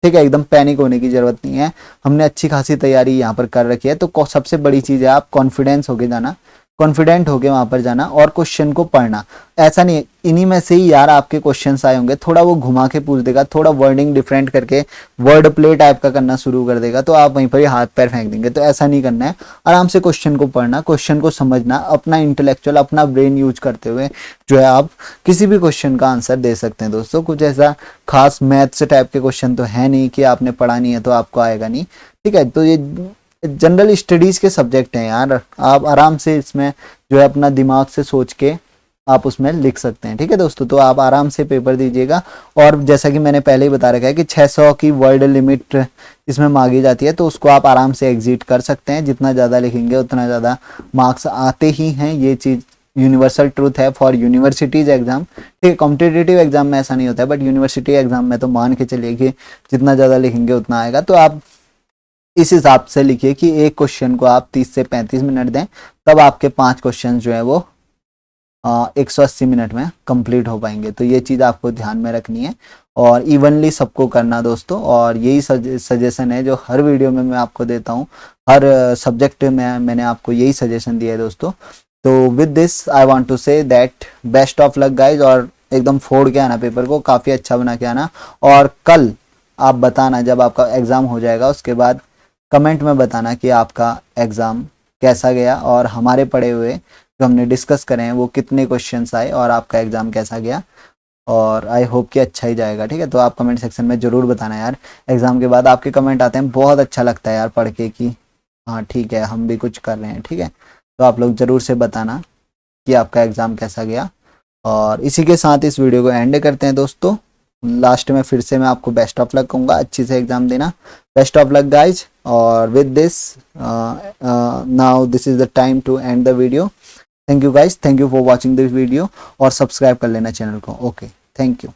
S1: ठीक है। एकदम पैनिक होने की जरूरत नहीं है, हमने अच्छी खासी तैयारी यहाँ पर कर रखी है। तो सबसे बड़ी चीज़ है आप कॉन्फिडेंस होके जाना, कॉन्फिडेंट होके वहां पर जाना और क्वेश्चन को पढ़ना। ऐसा नहीं है इन्हीं में से ही यार आपके क्वेश्चंस आए होंगे, थोड़ा वो घुमा के पूछ देगा, थोड़ा वर्डिंग डिफरेंट करके वर्ड प्ले टाइप का करना शुरू कर देगा तो आप वहीं पर ही हाथ पैर फेंक देंगे। तो ऐसा नहीं करना है, आराम से क्वेश्चन को पढ़ना, क्वेश्चन को समझना, अपना इंटेलेक्चुअल अपना ब्रेन यूज करते हुए जो है आप किसी भी क्वेश्चन का आंसर दे सकते हैं दोस्तों। कुछ ऐसा खास मैथ्स टाइप के क्वेश्चन तो है नहीं कि आपने पढ़ा नहीं है तो आपको आएगा नहीं, ठीक है। तो ये जनरल स्टडीज के सब्जेक्ट हैं यार, आप आराम से इसमें जो है अपना दिमाग से सोच के आप उसमें लिख सकते हैं, ठीक है दोस्तों। तो आप आराम से पेपर दीजिएगा और जैसा कि मैंने पहले ही बता रखा है कि 600 की वर्ड लिमिट इसमें मांगी जाती है, तो उसको आप आराम से एग्जिट कर सकते हैं। जितना ज़्यादा लिखेंगे उतना ज़्यादा मार्क्स आते ही हैं, ये चीज़ यूनिवर्सल ट्रूथ है फॉर यूनिवर्सिटीज एग्जाम, ठीक है। कॉम्पिटिटिव एग्जाम में ऐसा नहीं होता है बट यूनिवर्सिटी एग्जाम में तो मान के चलिए कि जितना ज़्यादा लिखेंगे उतना आएगा। तो आप इस हिसाब से लिखिए कि एक क्वेश्चन को आप 30 से 35 मिनट दें, तब आपके 5 क्वेश्चन जो है वो 180 मिनट में कंप्लीट हो पाएंगे। तो ये चीज़ आपको ध्यान में रखनी है और इवनली सबको करना दोस्तों। और यही सजेशन है जो हर वीडियो में मैं आपको देता हूँ, हर सब्जेक्ट में मैंने आपको यही सजेशन दिया है दोस्तों। तो with this I want to say that best of luck guys, और एकदम फोड़ के आना पेपर को, काफ़ी अच्छा बना के आना। और कल आप बताना जब आपका एग्ज़ाम हो जाएगा उसके बाद कमेंट में बताना कि आपका एग्ज़ाम कैसा गया और हमारे पढ़े हुए जो हमने डिस्कस करें हैं वो कितने क्वेश्चंस आए और आपका एग्ज़ाम कैसा गया। और आई होप कि अच्छा ही जाएगा, ठीक है। तो आप कमेंट सेक्शन में ज़रूर बताना यार, एग्ज़ाम के बाद आपके कमेंट आते हैं, बहुत अच्छा लगता है यार पढ़ के कि हाँ ठीक है हम भी कुछ कर रहे हैं, ठीक है। तो आप लोग ज़रूर से बताना कि आपका एग्ज़ाम कैसा गया। और इसी के साथ इस वीडियो को एंड करते हैं दोस्तों। लास्ट में फिर से मैं आपको बेस्ट ऑफ लक कहूँगा, अच्छी से एग्ज़ाम देना, बेस्ट ऑफ लक गाइज। और with this now this is the time to end the video. Thank you guys, thank you for watching this video और सब्सक्राइब कर लेना चैनल को। Okay, thank you.